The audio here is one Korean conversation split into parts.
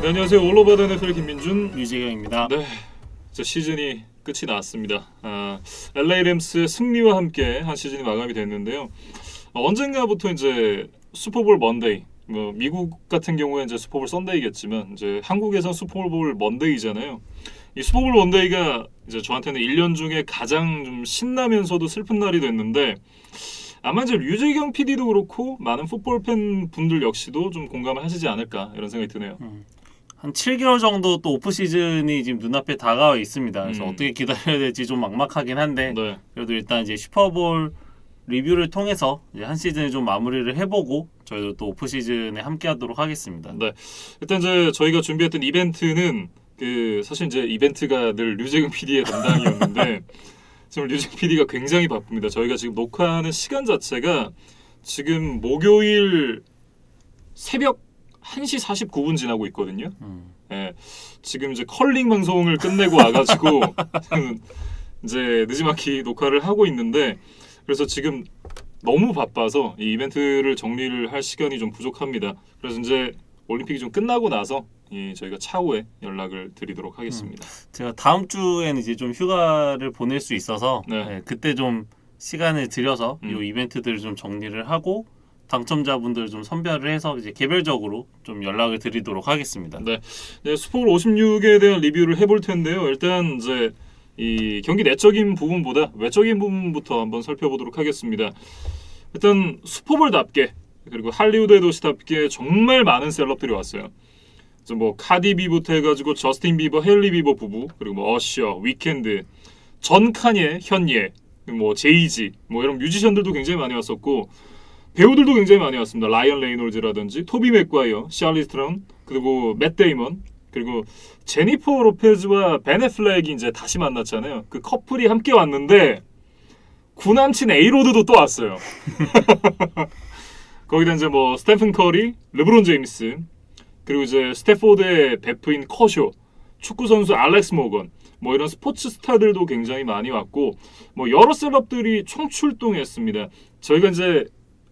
네, 안녕하세요. 올로바드 NFL 김민준, 유재경입니다. 네, 이제 시즌이 끝이 났습니다. LA 램스의 승리와 함께 한 시즌이 마감이 됐는데요. 언젠가부터 이제 슈퍼볼 먼데이, 뭐 미국 같은 경우에 이제 슈퍼볼 썬데이겠지만 이제 한국에선 슈퍼볼 먼데이잖아요. 이 슈퍼볼 먼데이가 이제 저한테는 1년 중에 가장 좀 신나면서도 슬픈 날이 됐는데, 아마 이제 류재경 PD도 그렇고 많은 풋볼 팬 분들 역시도 좀 공감을 하시지 않을까 이런 생각이 드네요. 한 7개월 정도 또 오프 시즌이 지금 눈앞에 다가와 있습니다. 그래서 어떻게 기다려야 될지 좀 막막하긴 한데, 네. 그래도 일단 이제 슈퍼볼 리뷰를 통해서 이제 한 시즌을 좀 마무리를 해보고 저희도 또 오프 시즌에 함께하도록 하겠습니다. 네. 일단 이제 저희가 준비했던 이벤트는 사실 이제 이벤트가 늘 류재경 PD의 담당이었는데 지금 류재경 PD가 굉장히 바쁩니다. 저희가 지금 녹화하는 시간 자체가 지금 목요일 새벽 1시 49분 지나고 있거든요. 예, 지금 이제 컬링 방송을 끝내고 와가지고 이제 느지막이 녹화를 하고 있는데, 그래서 지금 너무 바빠서 이 이벤트를 정리를 할 시간이 좀 부족합니다. 그래서 이제 올림픽이 좀 끝나고 나서 저희가 차후에 연락을 드리도록 하겠습니다. 제가 다음 주에는 이제 좀 휴가를 보낼 수 있어서 네. 그때 좀 시간을 들여서 이 이벤트들을 좀 정리를 하고 당첨자분들 좀 선별을 해서 이제 개별적으로 좀 연락을 드리도록 하겠습니다. 네, 슈퍼볼 56에 대한 리뷰를 해볼 텐데요. 일단 이제 이 경기 내적인 부분보다 외적인 부분부터 한번 살펴보도록 하겠습니다. 일단 슈퍼볼답게, 그리고 할리우드의 도시답게 정말 많은 셀럽들이 왔어요. 그래서 뭐 카디비부터 해가지고 저스틴 비버, 헤일리 비버 부부, 그리고 뭐 어셔, 위켄드, 전 카니에, 현예, 뭐 제이지, 뭐 이런 뮤지션들도 굉장히 많이 왔었고, 배우들도 굉장히 많이 왔습니다. 라이언 레이놀즈라든지 토비 맥과이어, 샬리스 트론, 그리고 맷 데이먼, 그리고 제니퍼 로페즈와 벤 애플렉이 이제 다시 만났잖아요. 그 커플이 함께 왔는데 구남친 에이로드도 또 왔어요. 거기다 이제 뭐 스테픈 커리, 르브론 제임스, 그리고 이제 스태포드의 베프인 커쇼, 축구 선수 알렉스 모건, 뭐 이런 스포츠 스타들도 굉장히 많이 왔고, 뭐 여러 셀럽들이 총출동했습니다. 저희가 이제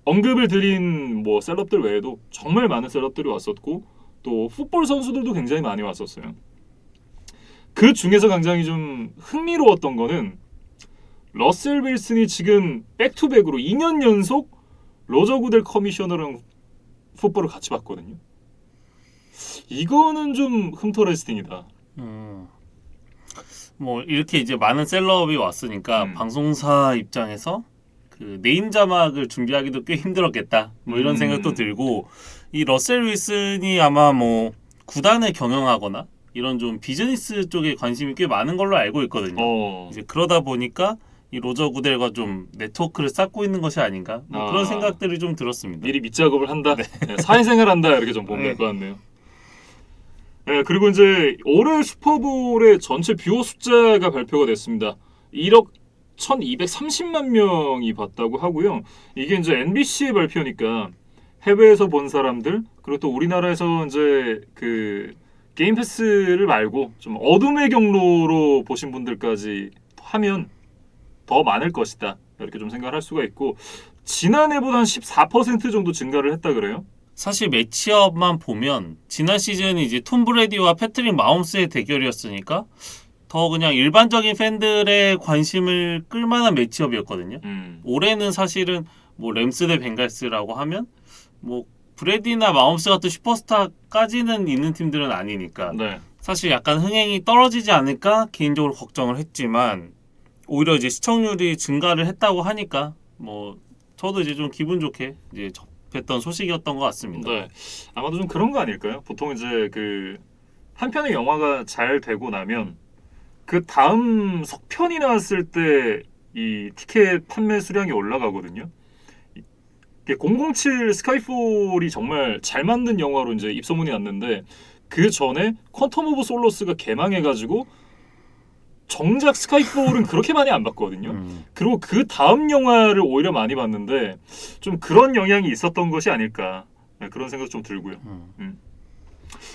언급을 드린 뭐 셀럽들 외에도 정말 많은 셀럽들이 왔었고, 또 풋볼 선수들도 굉장히 많이 왔었어요. 그 중에서 굉장히 좀 흥미로웠던 거는 러셀 윌슨이 지금 백투백으로 2년 연속 로저 구델 커미셔너랑 풋볼을 같이 봤거든요. 이거는 좀 흠터레스팅이다. 뭐 이렇게 이제 많은 셀럽이 왔으니까 방송사 입장에서 그 네임 자막을 준비하기도 꽤 힘들었겠다. 뭐 이런 생각도 들고, 이 러셀 윌슨이 아마 뭐 구단을 경영하거나 이런 좀 비즈니스 쪽에 관심이 꽤 많은 걸로 알고 있거든요. 이제 그러다 보니까 이 로저 구델과 좀 네트워크를 쌓고 있는 것이 아닌가, 뭐 그런 생각들이 좀 들었습니다. 미리 밑작업을 한다. 네. 사회생활한다 이렇게 좀 보면 될 것 같네요. 네, 그리고 이제 올해 슈퍼볼의 전체 뷰어 숫자가 발표가 됐습니다. 1억 1230만 명이 봤다고 하고요. 이게 이제 NBC의 발표니까 해외에서 본 사람들, 그리고 또 우리나라에서 이제 그 게임 패스를 말고 좀 어둠의 경로로 보신 분들까지 하면 더 많을 것이다, 이렇게 좀 생각을 할 수가 있고, 지난해보다 한 14% 정도 증가를 했다 그래요. 사실 매치업만 보면 지난 시즌이 이제 톰 브레디와 패트릭 마홈스의 대결이었으니까 더 그냥 일반적인 팬들의 관심을 끌만한 매치업이었거든요. 올해는 사실은 뭐 램스 대 벵갈스라고 하면 뭐 브레디나 마홈스 같은 슈퍼스타까지는 있는 팀들은 아니니까 사실 약간 흥행이 떨어지지 않을까 개인적으로 걱정을 했지만, 오히려 이제 시청률이 증가를 했다고 하니까 뭐 저도 이제 좀 기분 좋게 이제 접했던 소식이었던 것 같습니다. 네, 아마도 좀 그런 거 아닐까요? 보통 이제 그 한 편의 영화가 잘 되고 나면 그 다음 속편이 나왔을 때 이 티켓 판매 수량이 올라가거든요. 007 스카이폴이 정말 잘 만든 영화로 이제 입소문이 났는데, 그 전에 퀀텀 오브 솔로스가 개망해가지고 정작 스카이폴은 그렇게 많이 안 봤거든요. 그리고 그 다음 영화를 오히려 많이 봤는데 좀 그런 영향이 있었던 것이 아닐까, 그런 생각 좀 들고요.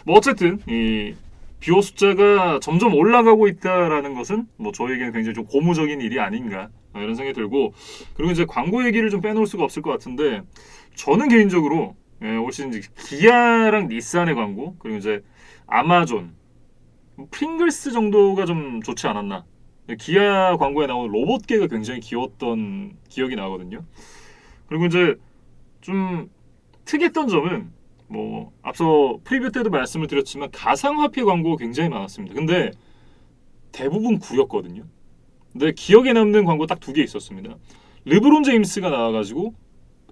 뭐 어쨌든 이 뷰어 숫자가 점점 올라가고 있다라는 것은 뭐 저에게는 굉장히 좀 고무적인 일이 아닌가, 이런 생각이 들고, 그리고 이제 광고 얘기를 좀 빼놓을 수가 없을 것 같은데, 저는 개인적으로 올 시즌 기아랑 닛산의 광고, 그리고 이제 아마존, 프링글스 정도가 좀 좋지 않았나. 기아 광고에 나오는 로봇개가 굉장히 귀여웠던 기억이 나거든요. 그리고 이제 좀 특이했던 점은 뭐 앞서 프리뷰 때도 말씀을 드렸지만 가상화폐 광고가 굉장히 많았습니다. 근데 대부분 구였거든요. 근데 기억에 남는 광고 딱 2개 있었습니다. 르브론 제임스가 나와가지고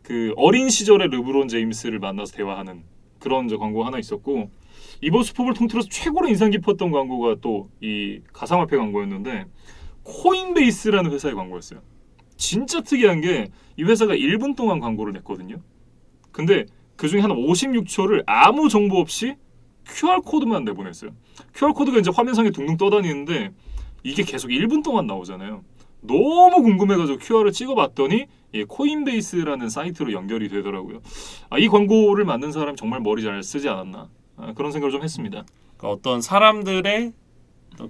그 어린 시절의 르브론 제임스를 만나서 대화하는 그런 저 광고 하나 있었고, 이번 슈퍼볼 통틀어서 최고로 인상 깊었던 광고가 또 이 가상화폐 광고였는데 코인베이스라는 회사의 광고였어요. 진짜 특이한 게 이 회사가 1분 동안 광고를 냈거든요. 근데 그중에 한 56초를 아무 정보 없이 QR코드만 내보냈어요. QR코드가 이제 화면상에 둥둥 떠다니는데 이게 계속 1분 동안 나오잖아요. 너무 궁금해가지고 QR을 찍어봤더니 코인베이스라는 사이트로 연결이 되더라고요. 이 광고를 만든 사람이 정말 머리 잘 쓰지 않았나, 그런 생각을 좀 했습니다. 그러니까 어떤 사람들의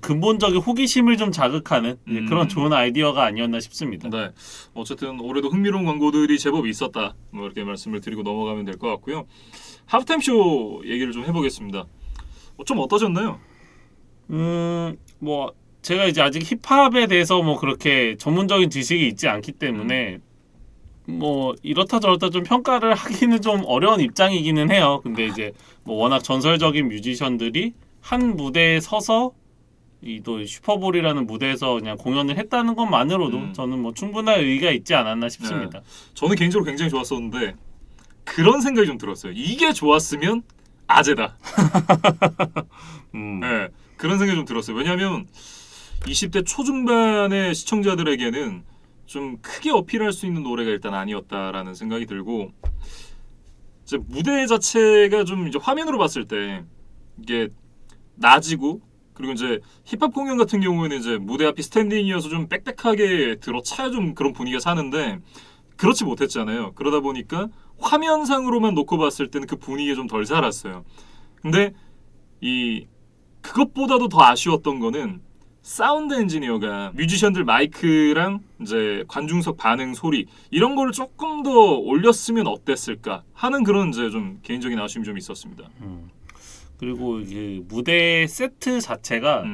근본적인 호기심을 좀 자극하는 그런 좋은 아이디어가 아니었나 싶습니다. 네, 어쨌든 올해도 흥미로운 광고들이 제법 있었다, 뭐 이렇게 말씀을 드리고 넘어가면 될 것 같고요. 하프타임 쇼 얘기를 좀 해보겠습니다. 좀 어떠셨나요? 뭐 제가 이제 아직 힙합에 대해서 뭐 그렇게 전문적인 지식이 있지 않기 때문에 뭐 이렇다 저렇다 좀 평가를 하기는 좀 어려운 입장이기는 해요. 근데 이제 뭐 워낙 전설적인 뮤지션들이 한 무대에 서서 이 또 슈퍼볼이라는 무대에서 그냥 공연을 했다는 것만으로도 저는 뭐 충분한 의의가 있지 않았나 싶습니다. 네. 저는 개인적으로 굉장히 좋았었는데 그런 생각이 좀 들었어요. 이게 좋았으면 아재다. 네, 그런 생각이 좀 들었어요. 왜냐하면 20대 초중반의 시청자들에게는 좀 크게 어필할 수 있는 노래가 일단 아니었다라는 생각이 들고, 이제 무대 자체가 좀 이제 화면으로 봤을 때 이게 낮이고, 그리고 이제 힙합 공연 같은 경우에는 이제 무대 앞이 스탠딩이어서 좀 빽빽하게 들어차야 좀 그런 분위기가 사는데 그렇지 못했잖아요. 그러다 보니까 화면상으로만 놓고 봤을 때는 그 분위기가 좀 덜 살았어요. 근데 그것보다도 더 아쉬웠던 거는 사운드 엔지니어가 뮤지션들 마이크랑 이제 관중석 반응 소리 이런 거를 조금 더 올렸으면 어땠을까 하는 그런 이제 좀 개인적인 아쉬움이 좀 있었습니다. 그리고 이게 무대 세트 자체가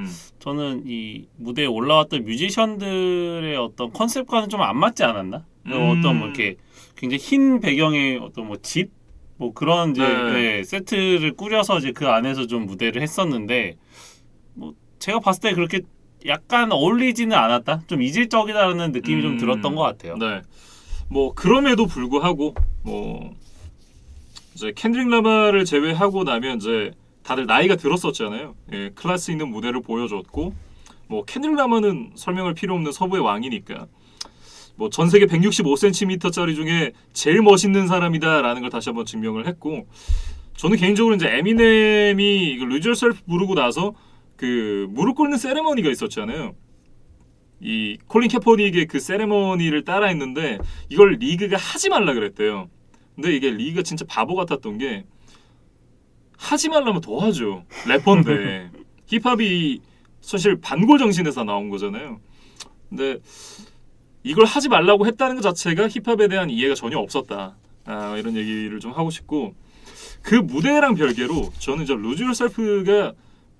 저는 이 무대에 올라왔던 뮤지션들의 어떤 컨셉과는 좀 안 맞지 않았나? 어떤 뭐 이렇게 굉장히 흰 배경의 어떤 뭐 집 뭐 그런 이제 네, 세트를 꾸려서 이제 그 안에서 좀 무대를 했었는데 뭐 제가 봤을 때 그렇게 약간 어울리지는 않았다. 좀 이질적이다라는 느낌이 좀 들었던 것 같아요. 네. 뭐 그럼에도 불구하고 뭐 이제 켄드릭 라마를 제외하고 나면 이제 다들 나이가 들었었잖아요. 예, 클래스 있는 무대를 보여줬고, 뭐 켄드릭 라마는 설명할 필요 없는 서부의 왕이니까 뭐 전 세계 165cm짜리 중에 제일 멋있는 사람이다라는 걸 다시 한번 증명을 했고, 저는 개인적으로 이제 에미넴이 Lose Yourself 부르고 나서 그 무릎 꿇는 세레머니가 있었잖아요. 이 콜린 캐퍼닉의 그 세레머니를 따라했는데 이걸 리그가 하지 말라 그랬대요. 근데 이게 리그가 진짜 바보 같았던 게 하지 말라면 더 하죠. 래퍼인데 힙합이 사실 반골 정신에서 나온 거잖아요. 근데 이걸 하지 말라고 했다는 것 자체가 힙합에 대한 이해가 전혀 없었다. 이런 얘기를 좀 하고 싶고, 그 무대랑 별개로 저는 이제 Lose Yourself가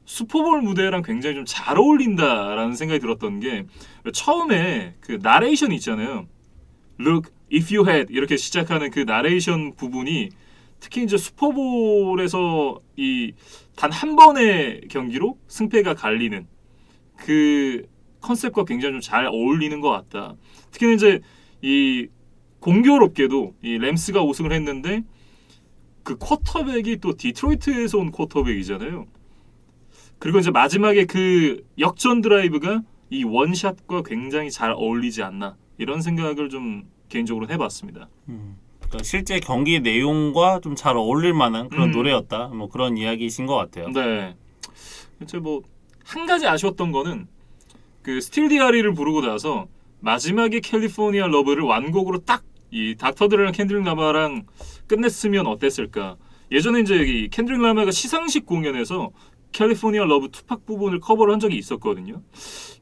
슈퍼볼 무대랑 굉장히 좀 잘 어울린다라는 생각이 들었던 게, 처음에 그 나레이션 있잖아요. Look, if you had 이렇게 시작하는 그 나레이션 부분이 특히 이제 슈퍼볼에서 이 단 한 번의 경기로 승패가 갈리는 그 컨셉과 굉장히 좀 잘 어울리는 것 같다. 특히 이제 이 공교롭게도 이 램스가 우승을 했는데 그 쿼터백이 또 디트로이트에서 온 쿼터백이잖아요. 그리고 이제 마지막에 그 역전 드라이브가 이 원샷과 굉장히 잘 어울리지 않나, 이런 생각을 좀 개인적으로 해봤습니다. 그러니까 실제 경기 내용과 좀 잘 어울릴 만한 그런 노래였다. 뭐 그런 이야기이신 것 같아요. 네. 이제 뭐 한 가지 아쉬웠던 거는 그 스틸 디아리를 부르고 나서 마지막에 캘리포니아 러브를 완곡으로 딱 이 닥터 드레랑 켄드릭 라마랑 끝냈으면 어땠을까. 예전에 이제 이 켄드릭 라마가 시상식 공연에서 캘리포니아 러브 투팍 부분을 커버를 한 적이 있었거든요.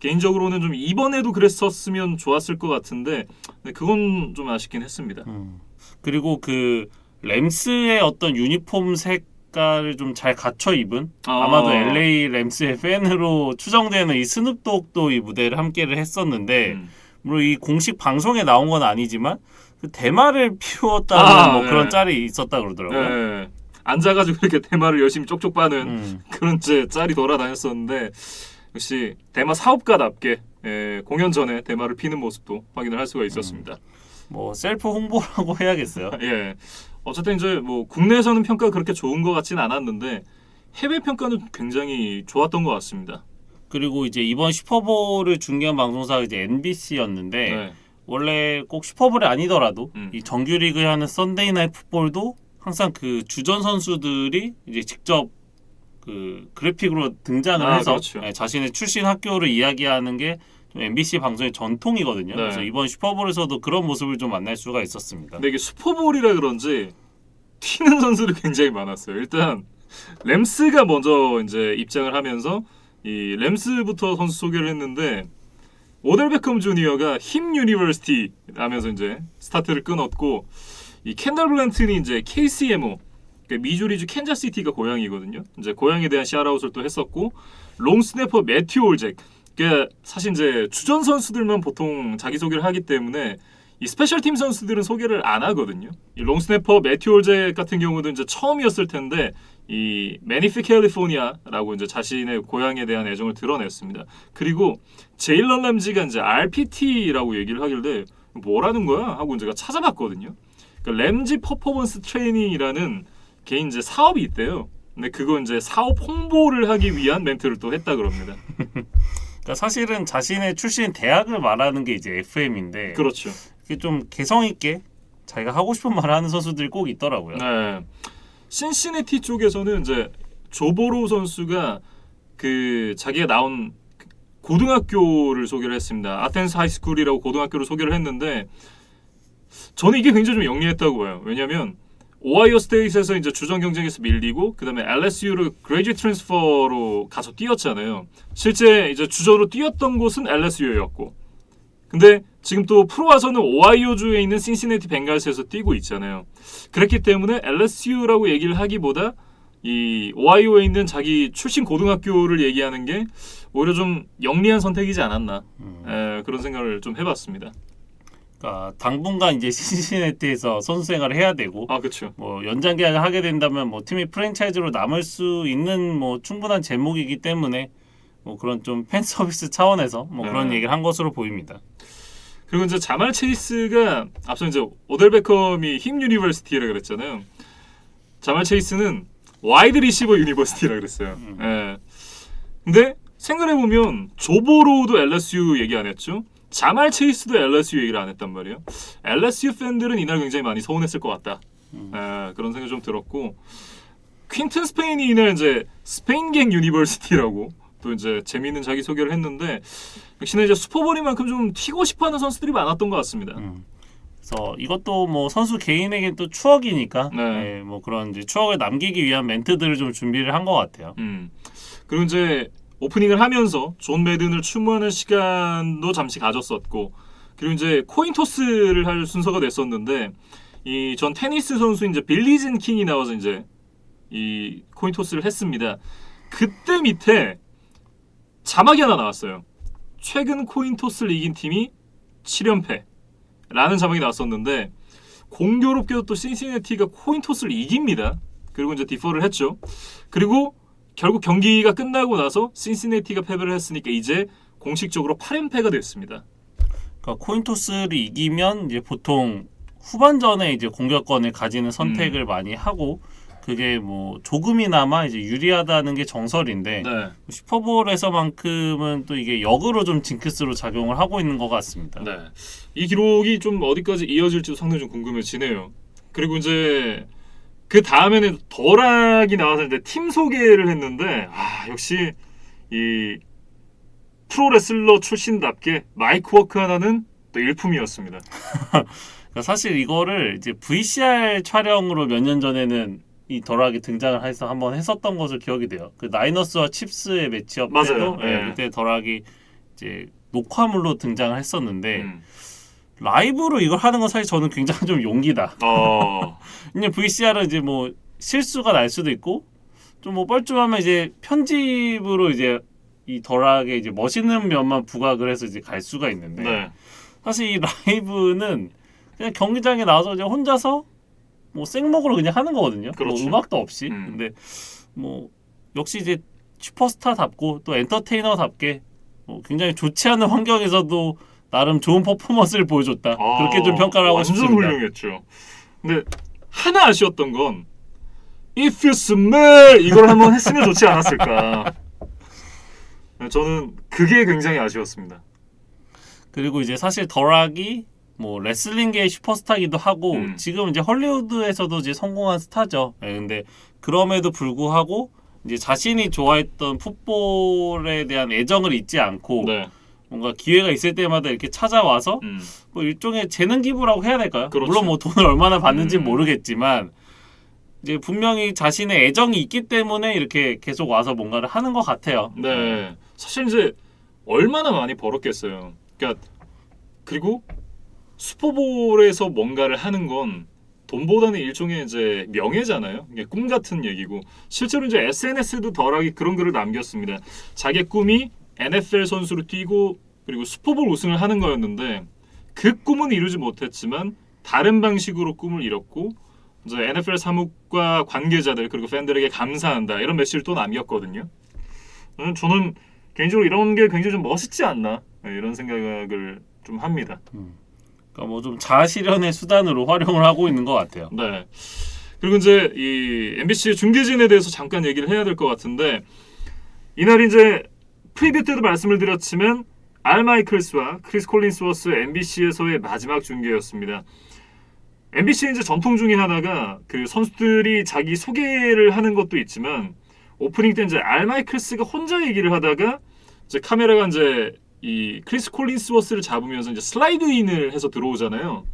개인적으로는 좀 이번에도 그랬었으면 좋았을 것 같은데 그건 좀 아쉽긴 했습니다. 그리고 그 램스의 어떤 유니폼 색 색깔을 좀 잘 갖춰 입은 아마도 LA 램스의 팬으로 추정되는 이 스눕독도 이 무대를 함께를 했었는데 물론 이 공식 방송에 나온 건 아니지만 그 대마를 피웠다는 뭐 그런 짤이 있었다 그러더라고요. 네. 앉아가지고 이렇게 대마를 열심히 쪽쪽 빠는 그런 짤이 돌아다녔었는데 역시 대마 사업가답게 공연 전에 대마를 피는 모습도 확인을 할 수가 있었습니다. 뭐 셀프 홍보라고 해야겠어요. 예. 어쨌든 이제 뭐 국내에서는 평가가 그렇게 좋은 것 같지는 않았는데 해외 평가는 굉장히 좋았던 것 같습니다. 그리고 이제 이번 슈퍼볼을 중계한 방송사가 이제 NBC였는데 네. 원래 꼭 슈퍼볼이 아니더라도 이 정규리그에 하는 썬데이 나잇 풋볼도 항상 그 주전 선수들이 이제 직접 그 그래픽으로 등장을 해서 그렇죠. 자신의 출신 학교를 이야기하는 게 좀 MBC 방송의 전통이거든요. 네. 그래서 이번 슈퍼볼에서도 그런 모습을 좀 만날 수가 있었습니다. 근데 이게 슈퍼볼이라 그런지 튀는 선수들이 굉장히 많았어요. 일단 램스가 먼저 이제 입장을 하면서 이 램스부터 선수 소개를 했는데 오델 베컴 주니어가 힘 유니버시티 하면서 이제 스타트를 끊었고 이 켄달 블랜튼이 이제 KCMO 그러니까 미주리주 캔자시티가 고향이거든요. 이제 고향에 대한 샤라웃을 또 했었고 롱 스냅퍼 매튜 올잭 그러니까 사실 이제 주전 선수들만 보통 자기 소개를 하기 때문에 이 스페셜 팀 선수들은 소개를 안 하거든요. 이 롱 스냅퍼 매튜 올잭 같은 경우도 이제 처음이었을 텐데 이 매니피 캘리포니아라고 이제 자신의 고향에 대한 애정을 드러냈습니다. 그리고 제일런 램지가 이제 RPT라고 얘기를 하길래 뭐라는 거야 하고 제가 찾아봤거든요. 그러니까 램지 퍼포먼스 트레이닝이라는 개인 이제 사업이 있대요. 근데 그거 이제 사업 홍보를 하기 위한 멘트를 또 했다 그럽니다. 그러니까 사실은 자신의 출신 대학을 말하는 게 이제 FM인데 그렇죠. 그게 좀 개성 있게 자기가 하고 싶은 말을 하는 선수들이 꼭 있더라고요. 네. 신시내티 쪽에서는 이제 조보로 선수가 그 자기가 나온 고등학교를 소개를 했습니다. 아텐스 하이스쿨이라고 고등학교를 소개를 했는데 저는 이게 굉장히 좀 영리했다고 봐요. 왜냐하면 오하이오 스테이트에서 이제 주전 경쟁에서 밀리고 그다음에 LSU를 그레이지 트랜스퍼로 가서 뛰었잖아요. 실제 이제 주전으로 뛰었던 곳은 LSU였고, 근데 지금 또 프로 와서는 오하이오주에 있는 신시내티 벵갈스에서 뛰고 있잖아요. 그렇기 때문에 LSU라고 얘기를 하기보다 이 오하이오에 있는 자기 출신 고등학교를 얘기하는 게 오히려 좀 영리한 선택이지 않았나 그런 생각을 좀 해봤습니다. 그러니까 당분간 이제 신시내티에서 선수 생활을 해야 되고, 그렇죠. 뭐 연장 계약을 하게 된다면 뭐 팀이 프랜차이즈로 남을 수 있는 뭐 충분한 제목이기 때문에 뭐 그런 좀 팬 서비스 차원에서 뭐 그런 얘기를 한 것으로 보입니다. 그리고 이제 자말 체이스가 앞서 이제 오델 베컴이 힘 유니버시티라 그랬잖아요. 자말 체이스는 와이드 리시버 유니버시티라 그랬어요. 근데 생각해 보면 조보로도 LSU 얘기 안 했죠. 자말 체이스도 LSU 얘기를 안 했단 말이에요. LSU 팬들은 이날 굉장히 많이 서운했을 것 같다. 그런 생각이 좀 들었고 퀸튼 스페인이 이날 이제 스페인갱 유니버시티라고 또 이제 재미있는 자기 소개를 했는데 역시나 이제 슈퍼볼이만큼 좀 튀고 싶어하는 선수들이 많았던 것 같습니다. 그래서 이것도 뭐 선수 개인에겐 또 추억이니까 뭐 그런 이제 추억을 남기기 위한 멘트들을 좀 준비를 한 것 같아요. 그리고 이제 오프닝을 하면서 존 매든을 추모하는 시간도 잠시 가졌었고 그리고 이제 코인 토스를 할 순서가 됐었는데 이 전 테니스 선수 이제 빌리 진 킹이 나와서 이제 이 코인 토스를 했습니다. 그때 밑에 자막이 하나 나왔어요. 최근 코인 토스를 이긴 팀이 7연패라는 자막이 나왔었는데 공교롭게도 또 신시내티가 코인 토스를 이깁니다. 그리고 이제 디퍼를 했죠. 그리고 결국 경기가 끝나고 나서 신시내티가 패배를 했으니까 이제 공식적으로 8연패가 됐습니다. 그러니까 코인 토스를 이기면 이제 보통 후반전에 이제 공격권을 가지는 선택을 많이 하고 그게 뭐 조금이나마 이제 유리하다는 게 정설인데 슈퍼볼에서만큼은 또 이게 역으로 좀 징크스로 작용을 하고 있는 것 같습니다. 이 기록이 좀 어디까지 이어질지도 상당히 좀 궁금해지네요. 그리고 이제 그 다음에는 더락이 나와서 이제 팀 소개를 했는데 역시 이 프로레슬러 출신답게 마이크 워크 하나는 또 일품이었습니다. 그러니까 사실 이거를 이제 VCR 촬영으로 몇 년 전에는 이 더락이 등장을 해서 한번 했었던 것을 기억이 돼요. 그 나이너스와 칩스의 매치업 때도 그때 더락이 이제 녹화물로 등장을 했었는데 라이브로 이걸 하는 건 사실 저는 굉장히 좀 용기다. 이제 VCR은 이제 뭐 실수가 날 수도 있고 좀 뭐 뻘쭘하면 이제 편집으로 이제 이 덜하게 이제 멋있는 면만 부각을 해서 이제 갈 수가 있는데 네. 사실 이 라이브는 그냥 경기장에 나와서 그냥 혼자서 뭐 생목으로 그냥 하는 거거든요. 그렇죠. 뭐 음악도 없이. 근데 뭐 역시 이제 슈퍼스타답고 또 엔터테이너답게 뭐 굉장히 좋지 않은 환경에서도 나름 좋은 퍼포먼스를 보여줬다. 그렇게 좀 평가를 하고 완전 싶습니다. 훌륭했죠. 근데 하나 아쉬웠던 건 If you smell 이걸 한번 했으면 좋지 않았을까. 저는 그게 굉장히 아쉬웠습니다. 그리고 이제 사실 덜락이 뭐 레슬링계의 슈퍼스타이기도 하고 지금 이제 헐리우드에서도 이제 성공한 스타죠. 예, 근데 그럼에도 불구하고 이제 자신이 좋아했던 풋볼에 대한 애정을 잊지 않고 네. 뭔가 기회가 있을 때마다 이렇게 찾아와서 뭐 일종의 재능 기부라고 해야 될까요? 그렇죠. 물론 뭐 돈을 얼마나 받는지 모르겠지만 이제 분명히 자신의 애정이 있기 때문에 이렇게 계속 와서 뭔가를 하는 것 같아요. 네. 사실 이제 얼마나 많이 벌었겠어요. 그러니까 그리고 슈퍼볼에서 뭔가를 하는 건 돈보다는 일종의 이제 명예잖아요. 이게 꿈 같은 얘기고 실제로 이제 SNS도 덜하게 그런 글을 남겼습니다. 자기 꿈이 NFL 선수로 뛰고 그리고 슈퍼볼 우승을 하는 거였는데 그 꿈은 이루지 못했지만 다른 방식으로 꿈을 이뤘고 이제 NFL 사무과 관계자들 그리고 팬들에게 감사한다 이런 메시지를 또 남겼거든요. 저는 개인적으로 이런 게 굉장히 좀 멋있지 않나 이런 생각을 좀 합니다. 그러니까 뭐 좀 자아실현의 수단으로 활용을 하고 있는 것 같아요. 네. 그리고 이제 이 MBC 중계진에 대해서 잠깐 얘기를 해야 될 것 같은데 이날 이제 프리뷰 때도 말씀을 드렸지만 알 마이클스와 크리스 콜린스워스 MBC에서의 마지막 중계였습니다. MBC의 이제 전통 중에 하나가 그 선수들이 자기 소개를 하는 것도 있지만 오프닝 때 이제 알 마이클스가 혼자 얘기를 하다가 이제 카메라가 이제 이 크리스 콜린스워스를 잡으면서 이제 슬라이드인을 해서 들어오잖아요.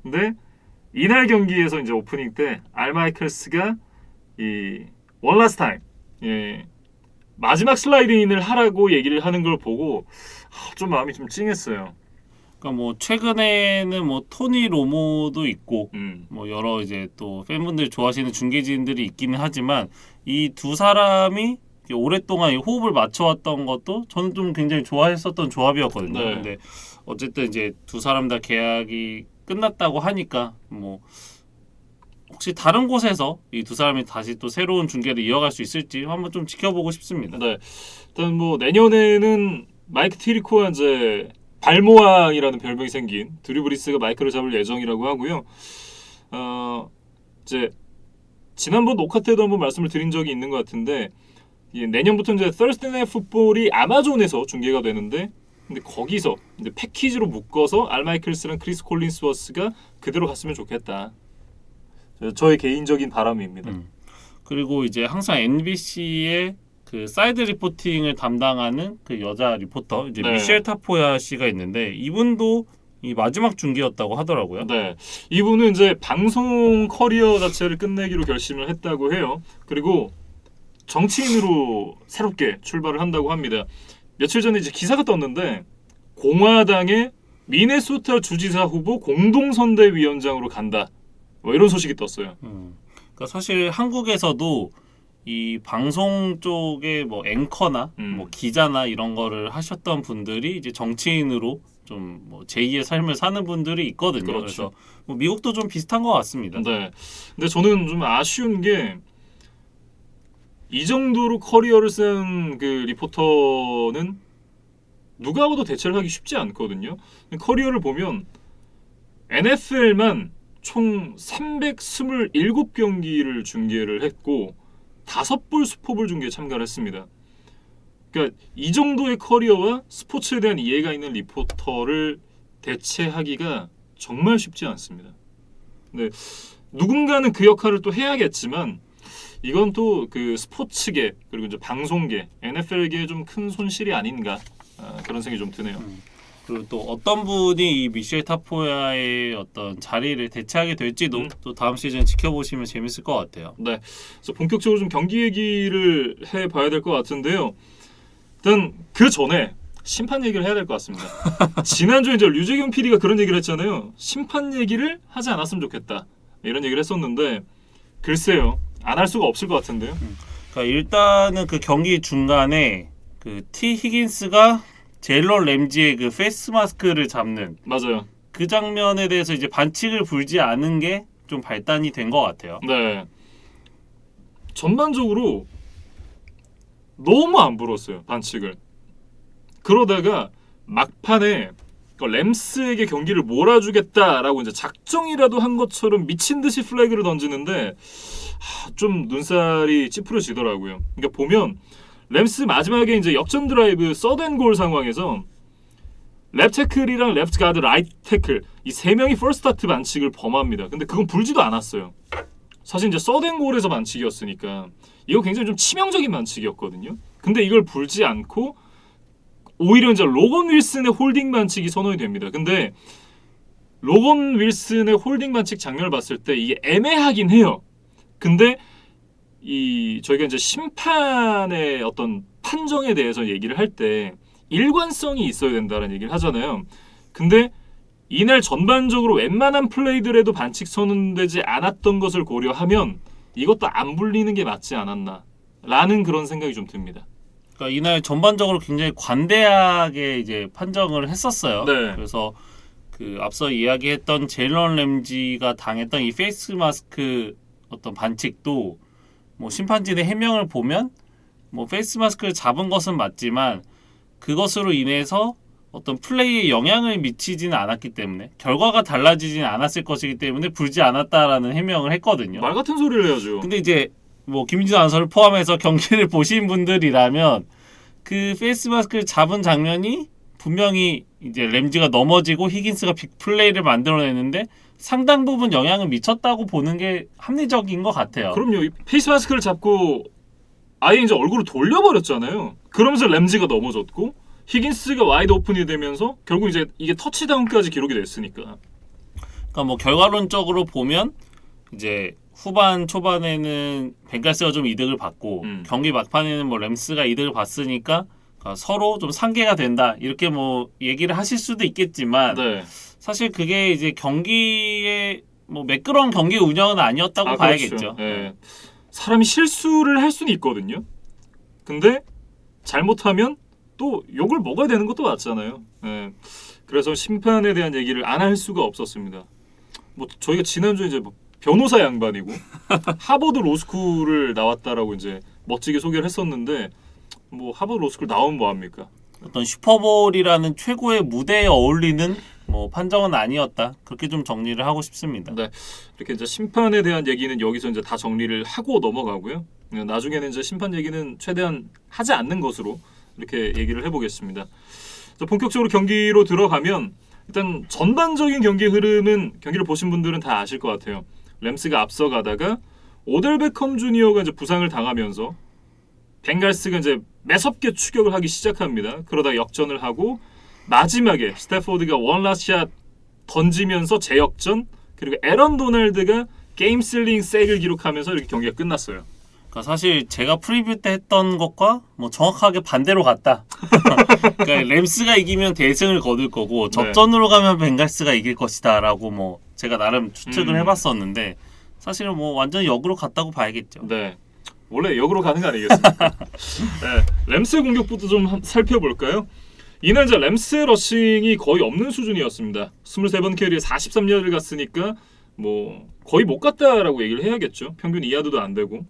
근데 이날 경기에서 이제 오프닝 때 알 마이클스가 이 One Last Time 마지막 슬라이드인을 하라고 얘기를 하는 걸 보고 좀 마음이 좀 찡했어요. 그러니까 뭐 최근에는 뭐 토니 로모도 있고 뭐 여러 이제 또 팬분들이 좋아하시는 중계진들이 있기는 하지만 이 두 사람이 오랫동안 이 호흡을 맞춰왔던 것도 저는 좀 굉장히 좋아했었던 조합이었거든요. 네. 근데 어쨌든 이제 두 사람 다 계약이 끝났다고 하니까 뭐 혹시 다른 곳에서 이 두 사람이 다시 또 새로운 중계를 이어갈 수 있을지 한번 좀 지켜보고 싶습니다. 네. 일단 뭐 내년에는 마이크 티리코와 이제 발모왕이라는 별명이 생긴 드류 브리스가 마이크를 잡을 예정이라고 하고요. 이제 지난번 녹화 때도 한번 말씀을 드린 적이 있는 것 같은데 내년부터 이제 Thursday Night Football이 아마존에서 중계가 되는데 근데 거기서 이제 패키지로 묶어서 알 마이클스랑 크리스 콜린스워스가 그대로 갔으면 좋겠다. 저의 개인적인 바람입니다. 그리고 이제 항상 NBC의 그 사이드 리포팅을 담당하는 그 여자 리포터 이제 네. 미셸 타포야 씨가 있는데 이분도 이 마지막 중계였다고 하더라고요. 네, 이분은 이제 방송 커리어 자체를 끝내기로 결심을 했다고 해요. 그리고 정치인으로 새롭게 출발을 한다고 합니다. 며칠 전에 이제 기사가 떴는데 공화당의 미네소타 주지사 후보 공동선대위원장으로 간다. 뭐 이런 소식이 떴어요. 그러니까 사실 한국에서도 이 방송 쪽에 뭐 앵커나 뭐 기자나 이런 거를 하셨던 분들이 이제 정치인으로 좀 뭐 제2의 삶을 사는 분들이 있거든요. 그렇죠. 그래서 뭐 미국도 좀 비슷한 것 같습니다. 네. 근데 저는 좀 아쉬운 게 이 정도로 커리어를 쓴 그 리포터는 누가 봐도 대체를 하기 쉽지 않거든요. 커리어를 보면 NFL만 총 327경기를 중계를 했고 5볼 슈퍼볼 중계에 참가를 했습니다. 그러니까 이 정도의 커리어와 스포츠에 대한 이해가 있는 리포터를 대체하기가 정말 쉽지 않습니다. 근데 누군가는 그 역할을 또 해야겠지만 이건 또 그 스포츠계 그리고 이제 방송계, NFL계에 좀 큰 손실이 아닌가 그런 생각이 좀 드네요. 그리고 또 어떤 분이 이 미셸 타포야의 어떤 자리를 대체하게 될지도 또 다음 시즌 지켜보시면 재밌을 것 같아요. 네, 그래서 본격적으로 좀 경기 얘기를 해봐야 될 것 같은데요. 일단 그 전에 심판 얘기를 해야 될 것 같습니다. 지난주에 이제 류재경 PD가 그런 얘기를 했잖아요. 심판 얘기를 하지 않았으면 좋겠다. 이런 얘기를 했었는데 글쎄요. 안 할 수가 없을 것 같은데요. 그러니까 일단은 그 경기 중간에 그 T 히긴스가 제일런 램지의 그 페이스 마스크를 잡는 맞아요. 그 장면에 대해서 이제 반칙을 불지 않은 게 좀 발단이 된 것 같아요. 네. 전반적으로 너무 안 불었어요, 반칙을. 그러다가 막판에 램스에게 경기를 몰아주겠다라고 이제 작정이라도 한 것처럼 미친 듯이 플래그를 던지는데 좀 눈살이 찌푸려지더라고요. 그러니까 보면 램스 마지막에 이제 역전 드라이브 서든골 상황에서 랩 태클이랑 랩 가드 라이트 태클 이 세 명이 퍼스트 스타트 반칙을 범합니다. 근데 그건 불지도 않았어요. 사실 이제 서든골에서 반칙이었으니까 이거 굉장히 좀 치명적인 반칙이었거든요. 근데 이걸 불지 않고 오히려 이제 로건 윌슨의 홀딩 반칙이 선언이 됩니다. 근데 로건 윌슨의 홀딩 반칙 장면을 봤을 때 이게 애매하긴 해요. 근데 이 저희가 이제 심판의 어떤 판정에 대해서 얘기를 할 때 일관성이 있어야 된다는 얘기를 하잖아요. 근데 이날 전반적으로 웬만한 플레이들에도 반칙 선언되지 않았던 것을 고려하면 이것도 안 불리는 게 맞지 않았나 라는 그런 생각이 좀 듭니다. 그러니까 이날 전반적으로 굉장히 관대하게 이제 판정을 했었어요. 네. 그래서 그 앞서 이야기했던 제일런 램지가 당했던 이 페이스 마스크 어떤 반칙도 뭐 심판진의 해명을 보면 뭐 페이스 마스크를 잡은 것은 맞지만 그것으로 인해서 어떤 플레이에 영향을 미치지는 않았기 때문에 결과가 달라지지는 않았을 것이기 때문에 불지 않았다라는 해명을 했거든요. 말 같은 소리를 해야죠. 근데 이제 뭐 김민준 아나운서를 포함해서 경기를 보신 분들이라면 그 페이스 마스크를 잡은 장면이 분명히 이제 램지가 넘어지고 히긴스가 빅 플레이를 만들어내는데 상당 부분 영향을 미쳤다고 보는 게 합리적인 것 같아요. 그럼요. 이 페이스 마스크를 잡고 아예 이제 얼굴을 돌려버렸잖아요. 그러면서 램지가 넘어졌고 히긴스가 와이드 오픈이 되면서 결국 이제 이게 터치다운까지 기록이 됐으니까. 그러니까 뭐 결과론적으로 보면 이제 후반 초반에는 벵갈스가 좀 이득을 받고 경기 막판에는 뭐 램스가 이득을 봤으니까 서로 좀 상계가 된다 이렇게 뭐 얘기를 하실 수도 있겠지만 네. 사실 그게 이제 경기의 뭐 매끄러운 경기 운영은 아니었다고 봐야겠죠. 그렇죠. 네. 사람이 실수를 할 수는 있거든요. 근데 잘못하면 또 욕을 먹어야 되는 것도 맞잖아요. 네. 그래서 심판에 대한 얘기를 안 할 수가 없었습니다. 뭐 저희가 지난주에 이제 뭐 변호사 양반이고 하버드 로스쿨을 나왔다라고 이제 멋지게 소개를 했었는데 뭐 하버드 로스쿨 나오면 뭐 합니까? 어떤 슈퍼볼이라는 최고의 무대에 어울리는 뭐 판정은 아니었다. 그렇게 좀 정리를 하고 싶습니다. 네. 이렇게 이제 심판에 대한 얘기는 여기서 이제 다 정리를 하고 넘어가고요. 나중에는 이제 심판 얘기는 최대한 하지 않는 것으로 이렇게 얘기를 해보겠습니다. 본격적으로 경기로 들어가면 일단 전반적인 경기 흐름은 경기를 보신 분들은 다 아실 것 같아요. 램스가 앞서가다가 오델 베컴 주니어가 이제 부상을 당하면서 벵갈스가 이제 매섭게 추격을 하기 시작합니다. 그러다 역전을 하고 마지막에 스태포드가 원라샷 던지면서 재역전 그리고 에런 도널드가 게임 실링 색을 기록하면서 이렇게 경기가 끝났어요. 그러니까 사실 제가 프리뷰 때 했던 것과 뭐 정확하게 반대로 갔다. 그러니까 램스가 이기면 대승을 거둘 거고 접전으로 가면 벵갈스가 이길 것이다라고 뭐 제가 나름 추측을 해봤었는데 사실은 뭐 완전 역으로 갔다고 봐야겠죠. 네, 원래 역으로 가는 거 아니겠습니까? 네, 램스의 공격부터 좀 살펴볼까요? 이날 이제 램스의 러싱이 거의 없는 수준이었습니다. 23번 캐리에 43야드를 갔으니까 뭐 거의 못 갔다라고 얘기를 해야겠죠. 평균 2야드도 안 되고.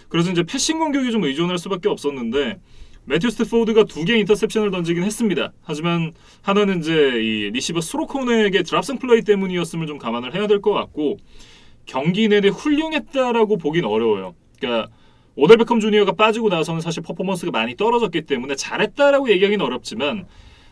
그래서 이제 패싱 공격에 좀 의존할 수밖에 없었는데 매튜 스태포드가 2개의 인터셉션을 던지긴 했습니다. 하지만 하나는 이제 이 리시버 스로콘에게 드랍성 플레이 때문이었음을 좀 감안을 해야 될 것 같고 경기 내내 훌륭했다라고 보긴 어려워요. 그러니까 오델 베컴 주니어가 빠지고 나서는 사실 퍼포먼스가 많이 떨어졌기 때문에 잘했다라고 얘기하기는 어렵지만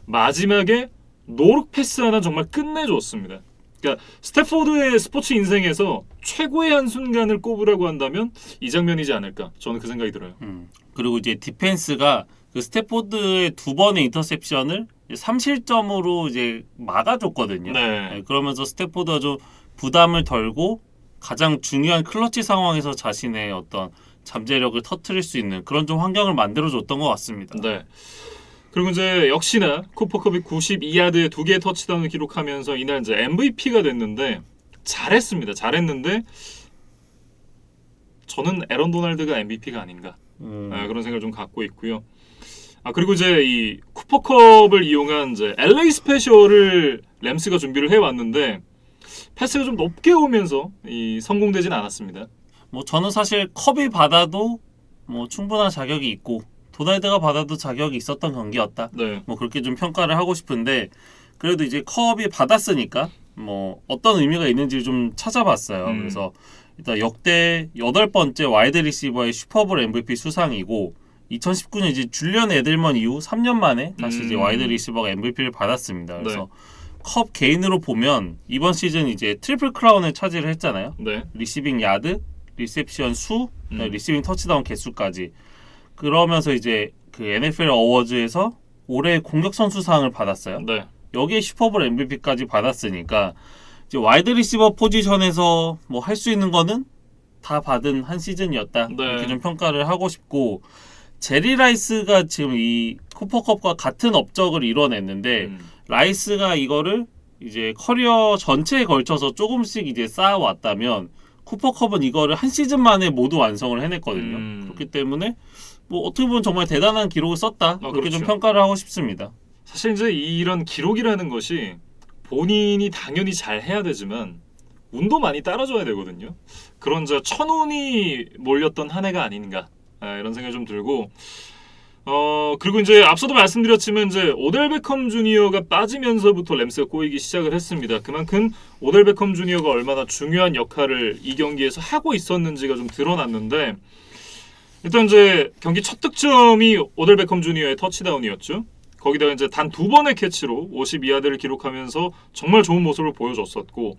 마지막에 노룩 패스 하나 정말 끝내줬습니다. 그러니까 스태포드의 스포츠 인생에서 최고의 한순간을 꼽으라고 한다면 이 장면이지 않을까 저는 그 생각이 들어요. 그리고 이제 디펜스가 그 스태포드의 2번의 인터셉션을 3실점으로 이제 막아줬거든요. 네. 그러면서 스태포드가 좀 부담을 덜고 가장 중요한 클러치 상황에서 자신의 어떤 잠재력을 터뜨릴 수 있는 그런 좀 환경을 만들어줬던 것 같습니다. 네. 그리고 이제 역시나 쿠퍼컵이 92야드에 2개의 터치다운을 기록하면서 이날 이제 MVP가 됐는데 잘했습니다. 잘했는데 저는 에런 도널드가 MVP가 아닌가 그런 생각을 좀 갖고 있고요. 그리고 이제 이 쿠퍼컵을 이용한 이제 LA 스페셜을 램스가 준비를 해왔는데 패스가 좀 높게 오면서 성공되진 않았습니다. 뭐 저는 사실 컵이 받아도 뭐 충분한 자격이 있고 도널드가 받아도 자격이 있었던 경기였다. 네. 뭐 그렇게 좀 평가를 하고 싶은데 그래도 이제 컵이 받았으니까 뭐 어떤 의미가 있는지 좀 찾아봤어요. 그래서 일단 역대 8번째 와이드 리시버의 슈퍼볼 MVP 수상이고 2019년 이제 줄리언 에들먼 이후 3년 만에 다시 이제 와이드 리시버가 MVP를 받았습니다. 그래서 컵 개인으로 보면 이번 시즌 이제 트리플 크라운을 차지를 했잖아요. 네. 리시빙 야드, 리셉션 수, 리시빙 터치다운 개수까지. 그러면서 이제 그 NFL 어워즈에서 올해 공격 선수상을 받았어요. 네. 여기에 슈퍼볼 MVP까지 받았으니까 이제 와이드 리시버 포지션에서 뭐 할 수 있는 거는 다 받은 한 시즌이었다. 네. 이렇게 좀 평가를 하고 싶고 제리 라이스가 지금 이 쿠퍼컵과 같은 업적을 이뤄냈는데 라이스가 이거를 이제 커리어 전체에 걸쳐서 조금씩 이제 쌓아왔다면 쿠퍼컵은 이거를 한 시즌 만에 모두 완성을 해냈거든요. 그렇기 때문에 뭐 어떻게 보면 정말 대단한 기록을 썼다. 그렇게 그렇죠. 좀 평가를 하고 싶습니다. 사실 이제 이런 기록이라는 것이 본인이 당연히 잘 해야 되지만 운도 많이 따라줘야 되거든요. 그런 천운이 몰렸던 한 해가 아닌가 이런 생각이 좀 들고 그리고 이제 앞서도 말씀드렸지만 이제 오델 베컴 주니어가 빠지면서부터 램스가 꼬이기 시작을 했습니다. 그만큼 오델 베컴 주니어가 얼마나 중요한 역할을 이 경기에서 하고 있었는지가 좀 드러났는데 일단 이제 경기 첫 득점이 오델 베컴 주니어의 터치다운이었죠. 거기다가 이제 단 2번의 캐치로 52야드를 기록하면서 정말 좋은 모습을 보여줬었고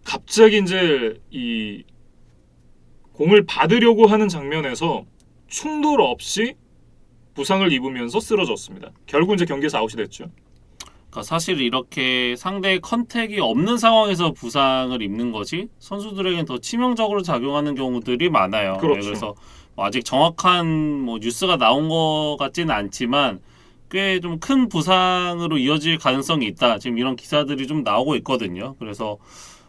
갑자기 이제 이 공을 받으려고 하는 장면에서 충돌 없이 부상을 입으면서 쓰러졌습니다. 결국 이제 경기에서 아웃이 됐죠. 그러니까 사실 이렇게 상대의 컨택이 없는 상황에서 부상을 입는 것이 선수들에게는 더 치명적으로 작용하는 경우들이 많아요. 그렇죠. 네, 그래서 아직 정확한 뭐 뉴스가 나온 것 같지는 않지만 꽤 좀 큰 부상으로 이어질 가능성이 있다. 지금 이런 기사들이 좀 나오고 있거든요. 그래서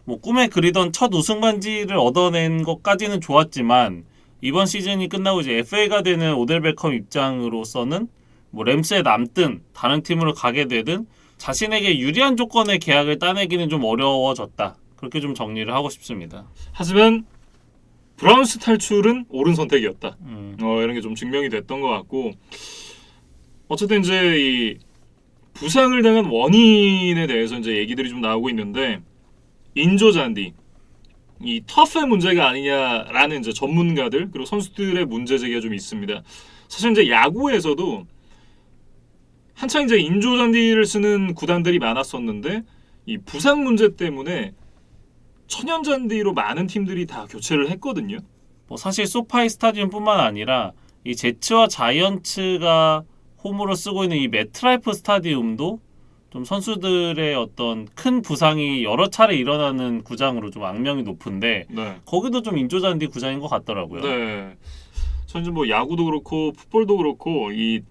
뭐 꿈에 그리던 첫 우승 반지를 얻어낸 것까지는 좋았지만 이번 시즌이 끝나고 이제 FA가 되는 오델 베컴 입장으로서는 뭐 램스에 남든 다른 팀으로 가게 되든 자신에게 유리한 조건의 계약을 따내기는 좀 어려워졌다. 그렇게 좀 정리를 하고 싶습니다. 하지만 브라운스 탈출은 옳은 선택이었다. 이런 게 좀 증명이 됐던 것 같고 어쨌든 이제 이 부상을 당한 원인에 대해서 이제 얘기들이 좀 나오고 있는데 인조 잔디 이 터프의 문제가 아니냐라는 이제 전문가들 그리고 선수들의 문제 제기가 좀 있습니다. 사실 이제 야구에서도 한창 이제 인조 잔디를 쓰는 구단들이 많았었는데 이 부상 문제 때문에 천연 잔디로 많은 팀들이 다 교체를 했거든요. 뭐 사실 소파이 스타디움뿐만 아니라 이 제츠와 자이언츠가 홈으로 쓰고 있는 이 매트라이프 스타디움도 좀 선수들의 어떤 큰 부상이 여러 차례 일어나는 구장으로 좀 악명이 높은데 네. 거기도 좀 인조잔디 구장인 것 같더라고요. 네. 저는 뭐 야구도 그렇고 풋볼도 그렇고 이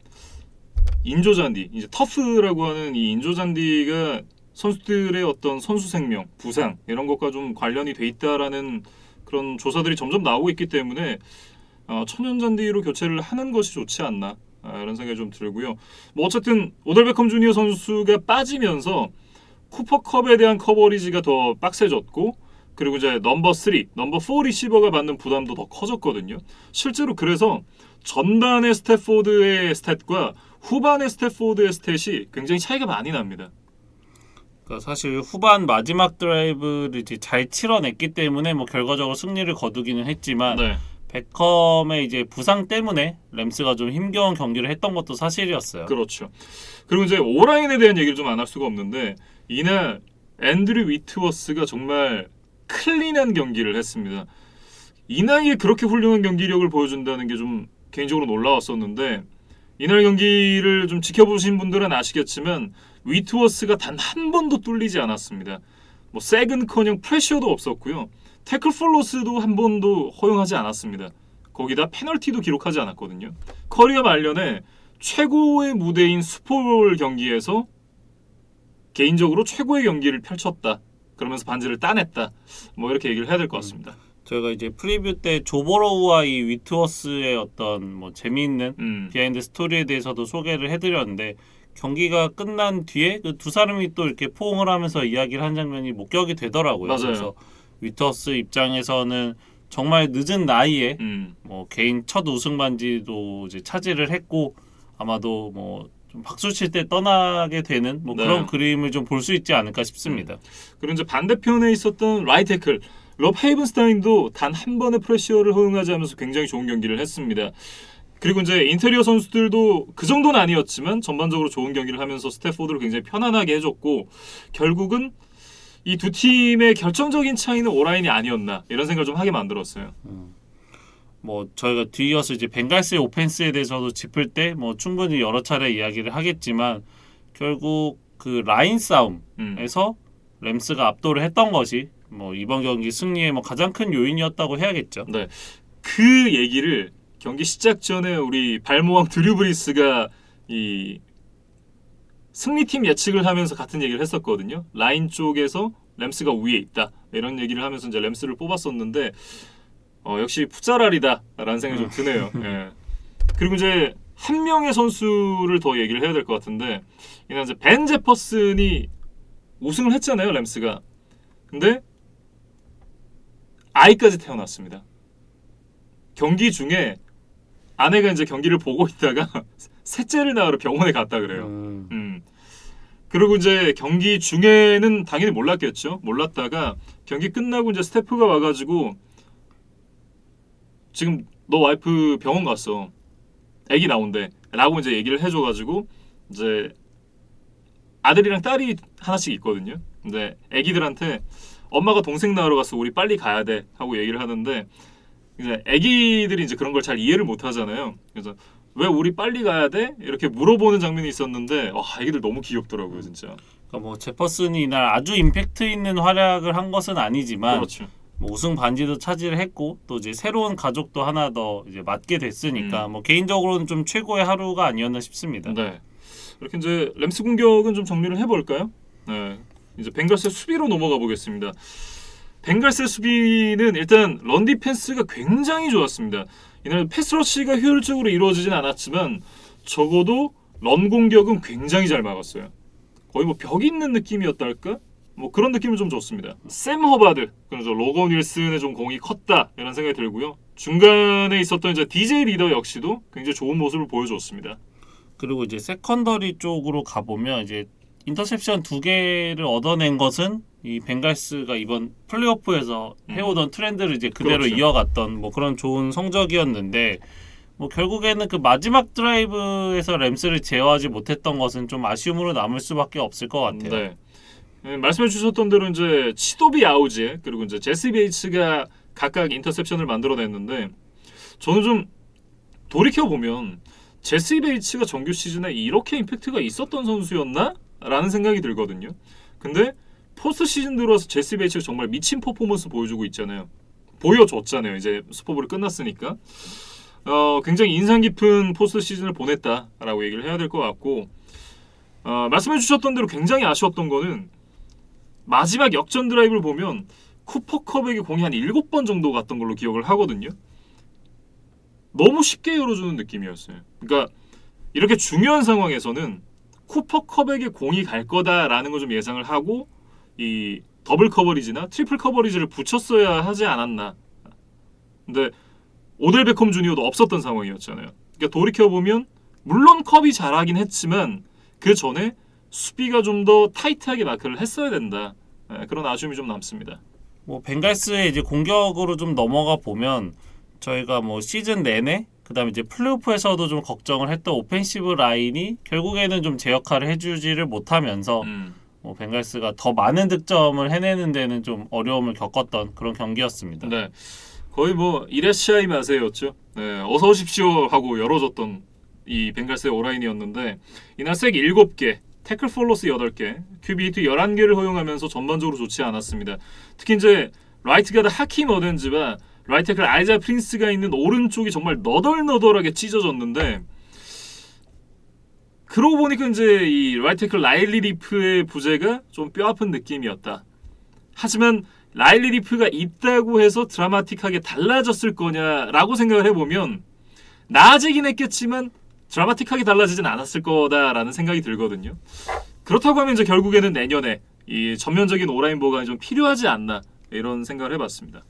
인조잔디, 이제 터프라고 하는 이 인조잔디가 선수들의 어떤 선수 생명, 부상 이런 것과 좀 관련이 돼 있다라는 그런 조사들이 점점 나오고 있기 때문에 천연잔디로 교체를 하는 것이 좋지 않나 이런 생각이 좀 들고요. 뭐 어쨌든 오델 베컴 주니어 선수가 빠지면서 쿠퍼컵에 대한 커버리지가 더 빡세졌고 그리고 이제 넘버 3, 넘버 4 리시버가 받는 부담도 더 커졌거든요. 실제로 그래서 전반의 스태포드의 스탯과 후반의 스태포드의 스탯이 굉장히 차이가 많이 납니다. 그러니까 사실 후반 마지막 드라이브를 이제 잘 치러냈기 때문에 뭐 결과적으로 승리를 거두기는 했지만 네. 베컴의 이제 부상 때문에 램스가 좀 힘겨운 경기를 했던 것도 사실이었어요. 그렇죠. 그리고 이제 오라인에 대한 얘기를 좀 안 할 수가 없는데 이날 앤드류 위트워스가 정말 클린한 경기를 했습니다. 이 나이에 그렇게 훌륭한 경기력을 보여준다는 게 좀 개인적으로 놀라웠었는데 이날 경기를 좀 지켜보신 분들은 아시겠지만 위트워스가 단 한 번도 뚫리지 않았습니다. 뭐 세근커녕 프레셔도 없었고요. 태클 폴로스도 한 번도 허용하지 않았습니다. 거기다 페널티도 기록하지 않았거든요. 커리어 말년에 최고의 무대인 슈퍼볼 경기에서 개인적으로 최고의 경기를 펼쳤다. 그러면서 반지를 따냈다. 뭐 이렇게 얘기를 해야 될 것 같습니다. 저희가 이제 프리뷰 때 조보로우와 이 위트워스의 어떤 뭐 재미있는 비하인드 스토리에 대해서도 소개를 해드렸는데 경기가 끝난 뒤에 그 두 사람이 또 이렇게 포옹을 하면서 이야기를 한 장면이 목격이 되더라고요. 맞아요. 그래서 위트워스 입장에서는 정말 늦은 나이에 뭐 개인 첫 우승 반지도 이제 차지를 했고 아마도 뭐 좀 박수 칠 때 떠나게 되는 뭐 네. 그런 그림을 좀 볼 수 있지 않을까 싶습니다. 그리고 이제 반대편에 있었던 라이트 태클 럽 헤이븐스타인도 단 한 번의 프레셔를 허용하지 않으면서 굉장히 좋은 경기를 했습니다. 그리고 이제 인테리어 선수들도 그 정도는 아니었지만 전반적으로 좋은 경기를 하면서 스태포드를 굉장히 편안하게 해줬고 결국은 이 두 팀의 결정적인 차이는 오라인이 아니었나 이런 생각을 좀 하게 만들었어요. 뭐 저희가 뒤이어서 이제 벵갈스의 오펜스에 대해서도 짚을 때 뭐 충분히 여러 차례 이야기를 하겠지만 결국 그 라인 싸움에서 램스가 압도를 했던 것이 뭐 이번 경기 승리의 뭐 가장 큰 요인이었다고 해야겠죠. 네, 그 얘기를 경기 시작 전에 우리 발모왕 드류 브리스가 이 승리팀 예측을 하면서 같은 얘기를 했었거든요. 라인 쪽에서 램스가 위에 있다 이런 얘기를 하면서 이제 램스를 뽑았었는데 역시 풋자랄이다라는 생각이 좀 드네요. 예. 그리고 이제 한 명의 선수를 더 얘기를 해야 될 것 같은데 이제 벤 제퍼슨이 우승을 했잖아요, 램스가. 근데 아이까지 태어났습니다. 경기 중에 아내가 이제 경기를 보고 있다가 셋째를 낳으러 병원에 갔다 그래요. 그리고 이제 경기 중에는 당연히 몰랐겠죠. 몰랐다가 경기 끝나고 이제 스태프가 와가지고 지금 너 와이프 병원 갔어. 아기 나온대. 라고 이제 얘기를 해줘가지고 이제 아들이랑 딸이 하나씩 있거든요. 근데 아기들한테 엄마가 동생 낳으러 갔어. 우리 빨리 가야 돼. 하고 얘기를 하는데 이제 아기들이 이제 그런 걸 잘 이해를 못 하잖아요. 그래서 왜 우리 빨리 가야 돼? 이렇게 물어보는 장면이 있었는데 아기들 너무 귀엽더라고요, 진짜. 그러니까 뭐 제퍼슨이 이날 아주 임팩트 있는 활약을 한 것은 아니지만 그렇죠. 뭐 우승 반지도 차지를 했고 또 이제 새로운 가족도 하나 더 이제 맡게 됐으니까 뭐 개인적으로는 좀 최고의 하루가 아니었나 싶습니다. 네. 이렇게 이제 램스 공격은 좀 정리를 해볼까요? 네. 이제 벵갈스의 수비로 넘어가 보겠습니다. 벵갈스의 수비는 일단 런 디펜스가 굉장히 좋았습니다. 이날 패스러시가 효율적으로 이루어지진 않았지만 적어도 런 공격은 굉장히 잘 막았어요. 거의 뭐 벽이 있는 느낌이었달까? 뭐 그런 느낌은 좀 줬습니다. 샘 허바드, 그래서 로건 윌슨의 좀 공이 컸다 이런 생각이 들고요. 중간에 있었던 이제 DJ 리더 역시도 굉장히 좋은 모습을 보여줬습니다. 그리고 이제 세컨더리 쪽으로 가보면 이제 인터셉션 2개를 얻어낸 것은 이 벵갈스가 이번 플레이오프에서 해오던 트렌드를 이제 그대로 그렇죠. 이어갔던 뭐 그런 좋은 성적이었는데 뭐 결국에는 그 마지막 드라이브에서 램스를 제어하지 못했던 것은 좀 아쉬움으로 남을 수밖에 없을 것 같아요. 네. 말씀해 주셨던 대로 이제 치도비 아우지 그리고 이제 제시 베이츠가 각각 인터셉션을 만들어냈는데 저는 좀 돌이켜 보면 제시 베이츠가 정규 시즌에 이렇게 임팩트가 있었던 선수였나? 라는 생각이 들거든요. 근데 포스트 시즌 들어와서 제시 베이츠가 정말 미친 퍼포먼스 보여주고 있잖아요. 보여줬잖아요. 이제 슈퍼볼이 끝났으니까. 굉장히 인상 깊은 포스트 시즌을 보냈다라고 얘기를 해야 될 것 같고 말씀해 주셨던 대로 굉장히 아쉬웠던 거는 마지막 역전 드라이브를 보면 쿠퍼컵에게 공이 한 7번 정도 갔던 걸로 기억을 하거든요. 너무 쉽게 열어주는 느낌이었어요. 그러니까 이렇게 중요한 상황에서는 쿠퍼컵에게 공이 갈 거다라는 걸 좀 예상을 하고 이 더블 커버리지나 트리플 커버리지를 붙였어야 하지 않았나. 근데 오델 베컴 주니어도 없었던 상황이었잖아요. 그러니까 돌이켜보면 물론 컵이 잘하긴 했지만 그 전에 수비가 좀 더 타이트하게 마크를 했어야 된다. 그런 아쉬움이 좀 남습니다. 뭐 벵갈스의 이제 공격으로 좀 넘어가 보면 저희가 뭐 시즌 내내 그다음에 이제 플레이오프에서도 좀 걱정을 했던 오펜시브 라인이 결국에는 좀 제 역할을 해주지를 못하면서 뭐 벵갈스가 더 많은 득점을 해내는 데는 좀 어려움을 겪었던 그런 경기였습니다. 네, 거의 뭐 이라시아이 마세였죠. 네, 어서 오십시오 하고 열어줬던 이 벵갈스의 오라인이었는데 이날 색 7개, 태클 폴로스 8개, QB 히트 11개를 허용하면서 전반적으로 좋지 않았습니다. 특히 이제 라이트 가드 하킴 어덴즈와 라이트 태클 아이자 프린스가 있는 오른쪽이 정말 너덜너덜하게 찢어졌는데 그러고 보니까 이제 이 라이트 태클 라일리 리프의 부재가 좀 뼈아픈 느낌이었다. 하지만 라일리 리프가 있다고 해서 드라마틱하게 달라졌을 거냐라고 생각을 해보면 나아지긴 했겠지만 드라마틱하게 달라지진 않았을 거다라는 생각이 들거든요. 그렇다고 하면 이제 결국에는 내년에 이 전면적인 오라인 보강이 좀 필요하지 않나 이런 생각을 해봤습니다.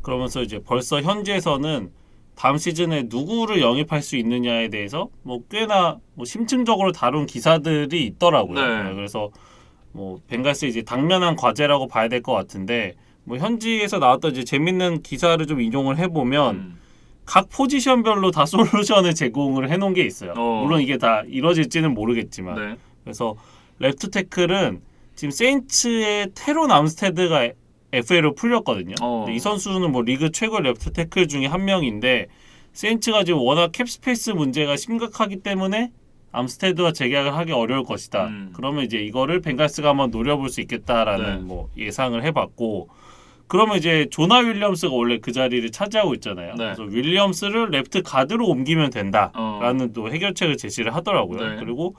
그러면서 이제 벌써 현지에서는 다음 시즌에 누구를 영입할 수 있느냐에 대해서 뭐 꽤나 뭐 심층적으로 다룬 기사들이 있더라고요. 네. 그래서 뭐 벵갈스 이제 당면한 과제라고 봐야 될 것 같은데 뭐 현지에서 나왔던 이제 재밌는 기사를 좀 인용을 해보면 각 포지션별로 다 솔루션을 제공을 해놓은 게 있어요. 물론 이게 다 이뤄질지는 모르겠지만. 네. 그래서 레프트 태클은 지금 세인츠의 테론 암스테드가 FA로 풀렸거든요. 근데 이 선수는 뭐 리그 최고 레프트 태클 중에 한 명인데 세인츠가 지금 워낙 캡스페이스 문제가 심각하기 때문에 암스테드와 재계약을 하기 어려울 것이다. 그러면 이제 이거를 벵갈스가 한번 노려볼 수 있겠다라는 뭐 예상을 해봤고, 그러면 이제 조나 윌리엄스가 원래 그 자리를 차지하고 있잖아요. 그래서 윌리엄스를 레프트 가드로 옮기면 된다라는 또 해결책을 제시를 하더라고요. 그리고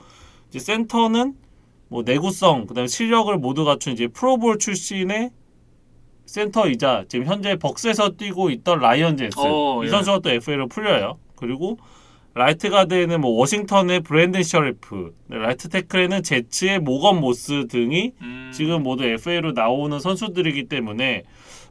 이제 센터는 뭐 내구성, 그다음에 실력을 모두 갖춘 이제 프로볼 출신의 센터이자 지금 현재 벅스에서 뛰고 있던 라이언 젠스 이 선수가 또 FA로 풀려요. 그리고 라이트 가드에는 뭐 워싱턴의 브랜든 셔리프, 라이트 태클에는 제츠의 모건 모스 등이 지금 모두 FA로 나오는 선수들이기 때문에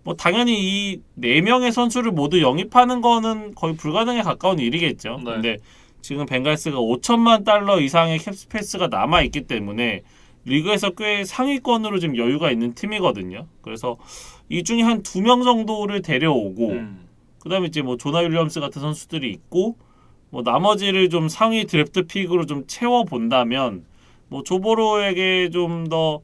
뭐 당연히 이 4명의 선수를 모두 영입하는 거는 거의 불가능에 가까운 일이겠죠. 근데 지금 벵갈스가 5천만 달러 이상의 캡스페이스가 남아 있기 때문에 리그에서 꽤 상위권으로 지금 여유가 있는 팀이거든요. 그래서 이 중에 한 2명 정도를 데려오고 그다음에 이제 뭐 조나 윌리엄스 같은 선수들이 있고 뭐 나머지를 좀 상위 드래프트 픽으로 좀 채워 본다면 뭐 조보로에게 좀 더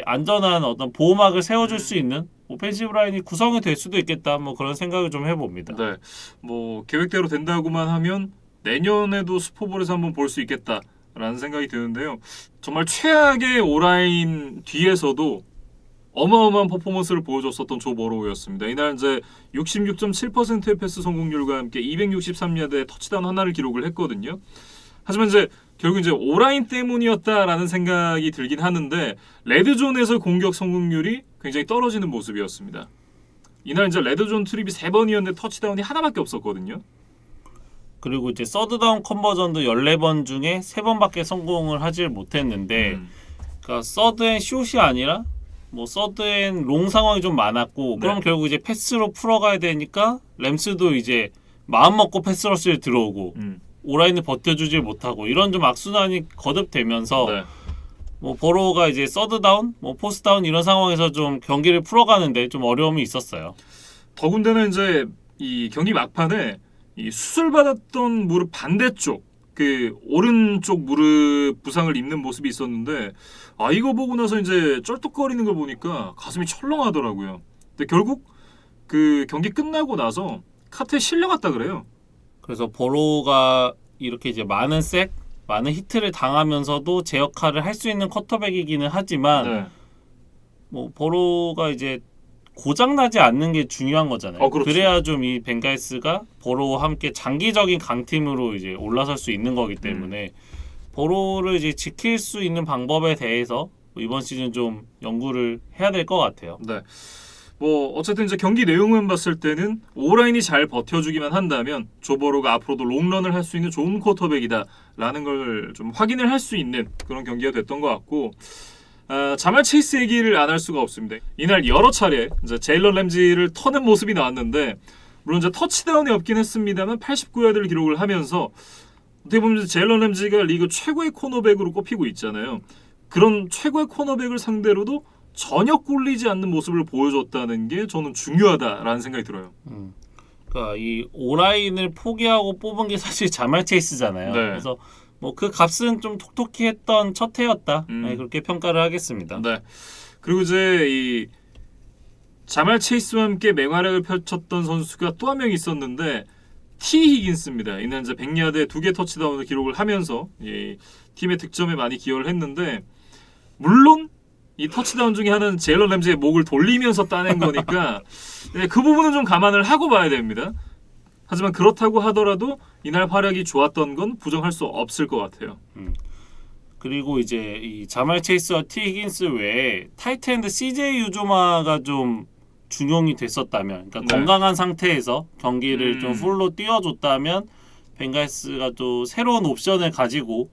안전한 어떤 보호막을 세워줄 수 있는 오펜시브 라인이 구성이 될 수도 있겠다. 뭐 그런 생각을 좀 해봅니다. 네, 뭐 계획대로 된다고만 하면 내년에도 슈퍼볼에서 한번 볼 수 있겠다라는 생각이 드는데요. 정말 최악의 오라인 뒤에서도 어마어마한 퍼포먼스를 보여줬었던 조 버로우였습니다. 이날 이제 66.7%의 패스 성공률과 함께 263야드의 터치다운 하나를 기록을 했거든요. 하지만 이제 결국 이제 오라인 때문이었다라는 생각이 들긴 하는데 레드존에서 공격 성공률이 굉장히 떨어지는 모습이었습니다. 이날 이제 레드존 트립이 3번이었는데 터치다운이 하나밖에 없었거든요. 그리고 이제 서드다운 컨버전도 14번 중에 3번밖에 성공을 하질 못했는데 그러니까 서드앤 숏이 아니라 뭐 서드앤 롱 상황이 좀 많았고 그럼 결국 이제 패스로 풀어가야 되니까 램스도 이제 마음 먹고 패스러시를 들어오고 오라인을 버텨주질 못하고 이런 좀 악순환이 거듭되면서 뭐 버로우가 이제 서드다운, 뭐 포스다운 이런 상황에서 좀 경기를 풀어가는데 좀 어려움이 있었어요. 더군다나 이제 이 경기 막판에 이 수술받았던 무릎 반대쪽 그 오른쪽 무릎 부상을 입는 모습이 있었는데 이거 보고 나서 이제 쩔뚝거리는 걸 보니까 가슴이 철렁하더라고요. 근데 결국 그 경기 끝나고 나서 카트에 실려갔다 그래요. 그래서 버로우가 이렇게 이제 많은 히트를 당하면서도 제 역할을 할 수 있는 쿼터백이기는 하지만 뭐 버로우가 이제 고장나지 않는 게 중요한 거잖아요. 그래야 좀 이 벵갈스가 버로우와 함께 장기적인 강팀으로 이제 올라설 수 있는 거기 때문에 버로우를 이제 지킬 수 있는 방법에 대해서 이번 시즌 좀 연구를 해야 될 것 같아요. 네. 뭐 어쨌든 이제 경기 내용만 봤을 때는 오라인이 잘 버텨주기만 한다면 조 버로우가 앞으로도 롱런을 할 수 있는 좋은 쿼터백이다라는 걸 좀 확인을 할 수 있는 그런 경기가 됐던 것 같고 자말 체이스 얘기를 안 할 수가 없습니다. 이날 여러 차례 이제 제일런 램지를 터는 모습이 나왔는데 물론 이제 터치다운이 없긴 했습니다만 89야드를 기록을 하면서 어떻게 보면 제일런 램지가 리그 최고의 코너백으로 꼽히고 있잖아요. 그런 최고의 코너백을 상대로도 전혀 꿀리지 않는 모습을 보여줬다는 게 저는 중요하다라는 생각이 들어요. 그러니까 이 오라인을 포기하고 뽑은 게 사실 자말 체이스잖아요. 그래서 뭐 그 값은 좀 톡톡히 했던 첫 해였다. 그렇게 평가를 하겠습니다. 네. 그리고 이제 이 자말 체이스와 함께 맹활약을 펼쳤던 선수가 또 한 명 있었는데 T 히긴스입니다. 이날 이제 100야드에 2개 터치다운을 기록을 하면서 이 팀의 득점에 많이 기여를 했는데 물론 이 터치다운 중에 하나는 제일런 램지의 목을 돌리면서 따낸 거니까 그 부분은 좀 감안을 하고 봐야 됩니다. 하지만 그렇다고 하더라도 이날 활약이 좋았던 건 부정할 수 없을 것 같아요. 그리고 이제 이 자말 체이스와 티 히긴스 외에 타이트엔드 CJ 유조마가 좀 중용이 됐었다면, 그러니까 네. 건강한 상태에서 경기를 좀 풀로 뛰어줬다면 벵갈스가 또 새로운 옵션을 가지고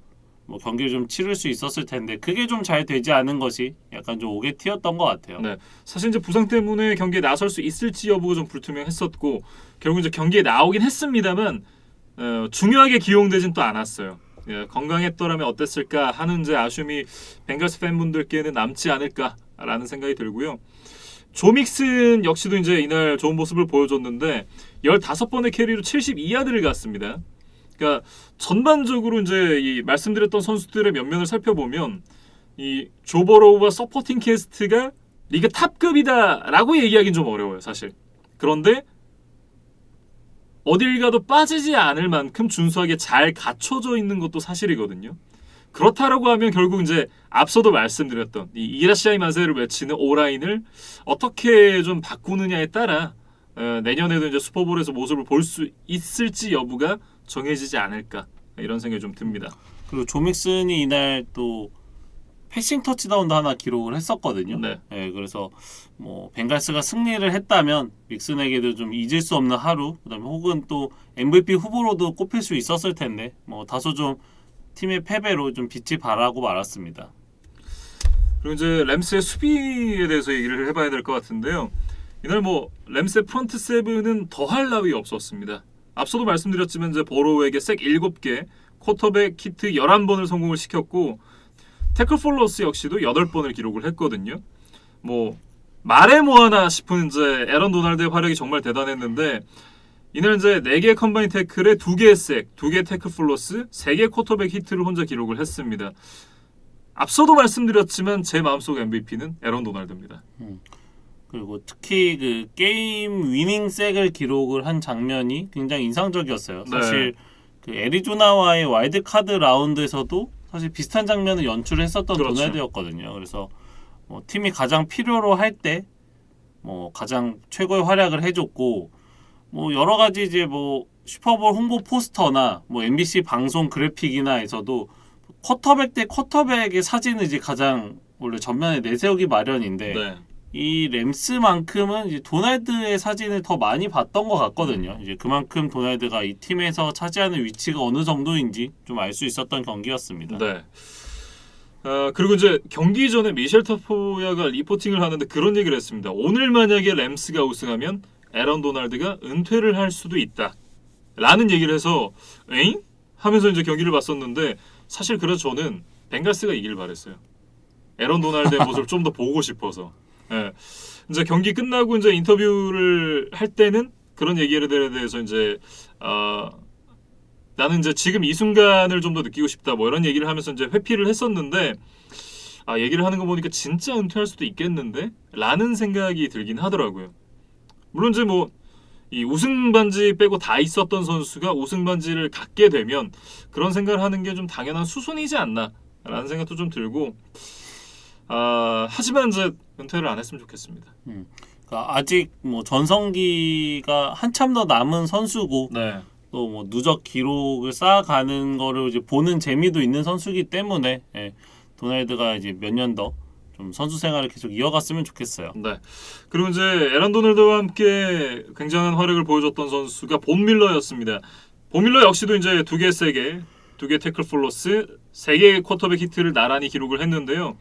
뭐 경기를 좀 치를 수 있었을 텐데 그게 좀 잘 되지 않은 것이 약간 좀 오게 튀었던 것 같아요. 네. 사실 이제 부상 때문에 경기에 나설 수 있을지 여부가 좀 불투명했었고 결국 이제 경기에 나오긴 했습니다만 중요하게 기용되진 또 않았어요. 예, 건강했더라면 어땠을까 하는 이제 아쉬움이 벵갈스 팬분들께는 남지 않을까라는 생각이 들고요. 조 믹슨 역시도 이제 이날 좋은 모습을 보여줬는데 15번의 캐리로 72야드를 갔습니다. 그러니까 전반적으로 이제 이 말씀드렸던 선수들의 면면을 살펴보면 이 조버로우와 서포팅 캐스트가 리그 탑급이다라고 얘기하기는 좀 어려워요, 사실. 그런데 어딜 가도 빠지지 않을 만큼 준수하게 잘 갖춰져 있는 것도 사실이거든요. 그렇다라고 하면 결국 이제 앞서도 말씀드렸던 이 이라시아이 마세를 외치는 오라인을 어떻게 좀 바꾸느냐에 따라 내년에도 이제 슈퍼볼에서 모습을 볼 수 있을지 여부가 정해지지 않을까 이런 생각이 좀 듭니다. 그리고 조 믹슨이 이날 또 패싱 터치다운도 하나 기록을 했었거든요. 네. 네, 그래서 뭐 벵갈스가 승리를 했다면 믹슨에게도 좀 잊을 수 없는 하루, 그다음에 혹은 또 MVP 후보로도 꼽힐 수 있었을 텐데 뭐 다소 좀 팀의 패배로 좀 빛이 발하고 말았습니다. 그리고 이제 램스의 수비에 대해서 얘기를 해봐야 될 것 같은데요. 이날 뭐 램스의 프런트 세븐은 더할 나위 없었습니다. 앞서도 말씀드렸지만 이제 버로우에게 색 7개, 쿼터백 히트 11번을 성공을 시켰고 태클 폴로스 역시도 8번을 기록을 했거든요. 뭐 말해 뭐하나 싶은 이제 에런 도날드의 활약이 정말 대단했는데 이날 이제 4개의 컴바인 태클에 2개의 색, 2개의 태클 폴로스, 3개의 쿼터백 히트를 혼자 기록을 했습니다. 앞서도 말씀드렸지만 제 마음속 MVP는 에런 도날드입니다. 그리고 특히 그 게임 위닝 색을 기록을 한 장면이 굉장히 인상적이었어요. 사실 그 애리조나와의 와일드 카드 라운드에서도 사실 비슷한 장면을 연출했었던 그렇죠. 도날드였거든요. 그래서 뭐 팀이 가장 필요로 할 때 뭐 가장 최고의 활약을 해줬고 뭐 여러 가지 이제 뭐 슈퍼볼 홍보 포스터나 뭐 MBC 방송 그래픽이나에서도 쿼터백 대 쿼터백의 사진을 이제 가장 원래 전면에 내세우기 마련인데 네. 이 램스만큼은 이제 도날드의 사진을 더 많이 봤던 것 같거든요. 이제 그만큼 도날드가 이 팀에서 차지하는 위치가 어느 정도인지 좀 알 수 있었던 경기였습니다. 네. 그리고 이제 경기 전에 미셸 터포야가 리포팅을 하는데 그런 얘기를 했습니다. 오늘 만약에 램스가 우승하면 에런 도날드가 은퇴를 할 수도 있다. 라는 얘기를 해서 에잉? 하면서 이제 경기를 봤었는데 사실 그래서 저는 벵갈스가 이길 바랬어요. 에런 도날드의 모습을 좀 더 보고 싶어서. 예. 이제 경기 끝나고 이제 인터뷰를 할 때는 그런 얘기들에 대해서 이제 나는 이제 지금 이 순간을 좀 더 느끼고 싶다 뭐 이런 얘기를 하면서 이제 회피를 했었는데 얘기를 하는 거 보니까 진짜 은퇴할 수도 있겠는데 라는 생각이 들긴 하더라고요. 물론 이제 뭐 이 우승 반지 빼고 다 있었던 선수가 우승 반지를 갖게 되면 그런 생각을 하는 게 좀 당연한 수순이지 않나 라는 생각도 좀 들고 하지만 이제 은퇴를 안 했으면 좋겠습니다. 그러니까 아직 뭐 전성기가 한참 더 남은 선수고 네. 또 뭐 누적 기록을 쌓아가는 거를 이제 보는 재미도 있는 선수이기 때문에 도날드가 이제 몇 년 더 좀 선수 생활을 계속 이어갔으면 좋겠어요. 네. 그리고 이제 에런 도널드와 함께 굉장한 활약을 보여줬던 선수가 본 밀러였습니다. 본 밀러 역시도 이제 2개 세게, 2개 태클 폴로스, 3개의 쿼터백 히트를 나란히 기록을 했는데요.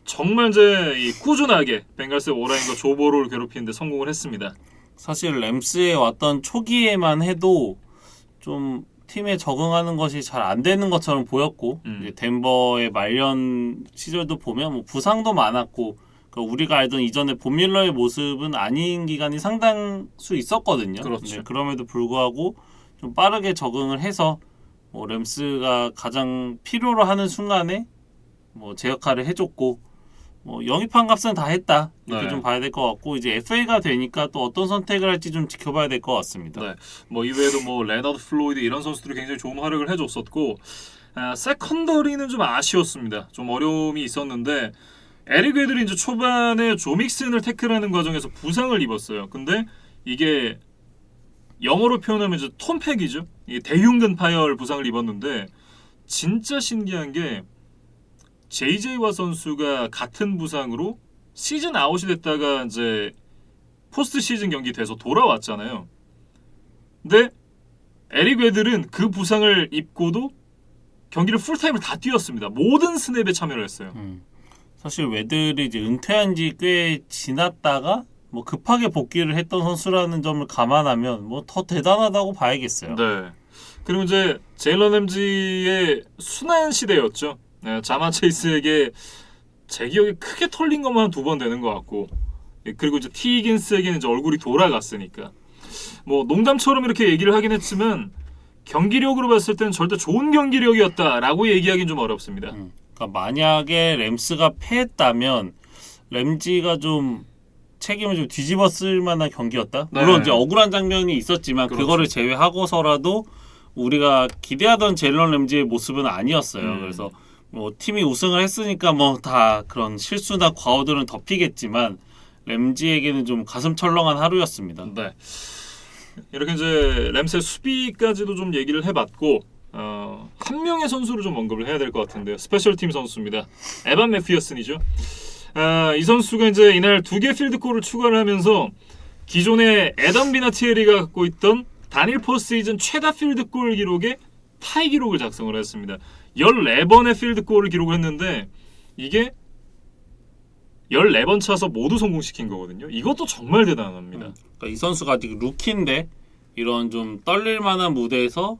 정말 이제 이 꾸준하게 벵갈스의 오라인과 조보로를 괴롭히는데 성공을 했습니다. 사실 램스에 왔던 초기에만 해도 좀 팀에 적응하는 것이 잘 안 되는 것처럼 보였고 이제 덴버의 말년 시절도 보면 뭐 부상도 많았고 그러니까 우리가 알던 이전에 본 밀러의 모습은 아닌 기간이 상당수 있었거든요. 그렇죠. 그럼에도 불구하고 좀 빠르게 적응을 해서 뭐 램스가 가장 필요로 하는 순간에 뭐 제 역할을 해줬고 뭐 영입한 값은 다 했다 이렇게 네. 좀 봐야 될 것 같고 이제 FA가 되니까 또 어떤 선택을 할지 좀 지켜봐야 될 것 같습니다. 네. 뭐 이외에도 뭐 레너드 플로이드 이런 선수들이 굉장히 좋은 활약을 해줬었고 세컨더리는 좀 아쉬웠습니다. 좀 어려움이 있었는데 에릭 웨들이 이제 초반에 조 믹슨을 태클하는 과정에서 부상을 입었어요. 근데 이게 영어로 표현하면 이제 톰팩이죠. 이게 대흉근 파열 부상을 입었는데 진짜 신기한 게 JJ와 선수가 같은 부상으로 시즌 아웃이 됐다가 이제 포스트 시즌 경기 돼서 돌아왔잖아요. 근데 에릭 웨들은 그 부상을 입고도 경기를 풀타임을 다 뛰었습니다. 모든 스냅에 참여를 했어요. 사실 웨들이 이제 은퇴한 지 꽤 지났다가 뭐 급하게 복귀를 했던 선수라는 점을 감안하면 뭐 더 대단하다고 봐야겠어요. 네. 그리고 이제 제일런 램지의 순환 시대였죠. 네, 자마 체이스에게 제 기억에 크게 털린 것만 2번 되는 것 같고, 그리고 이제 티 히긴스에게는 이제 얼굴이 돌아갔으니까 뭐 농담처럼 이렇게 얘기를 하긴 했지만 경기력으로 봤을 때는 절대 좋은 경기력이었다라고 얘기하기는 좀 어렵습니다. 그러니까 만약에 램스가 패했다면 램지가 좀 책임을 좀 뒤집어 쓸 만한 경기였다. 물론 이제 억울한 장면이 있었지만 그렇죠. 그거를 제외하고서라도 우리가 기대하던 제일런 램지의 모습은 아니었어요. 그래서 뭐 팀이 우승을 했으니까 뭐 다 그런 실수나 과오들은 덮이겠지만 램지에게는 좀 가슴 철렁한 하루였습니다. 네. 이렇게 이제 램스의 수비까지도 좀 얘기를 해봤고, 한 명의 선수를 좀 언급을 해야 될 것 같은데요. 스페셜팀 선수입니다. 에반 맥피어슨이죠. 이 선수가 이제 이날 2개 필드골을 추가를 하면서 기존의 에단 비나티에리가 갖고 있던 단일 포스트시즌 최다 필드골 기록에 타이 기록을 작성을 했습니다. 14번의 필드골을 기록했는데 이게 14번 차서 모두 성공시킨 거거든요. 이것도 정말 대단합니다. 그러니까 이 선수가 아직 루키인데 이런 좀 떨릴 만한 무대에서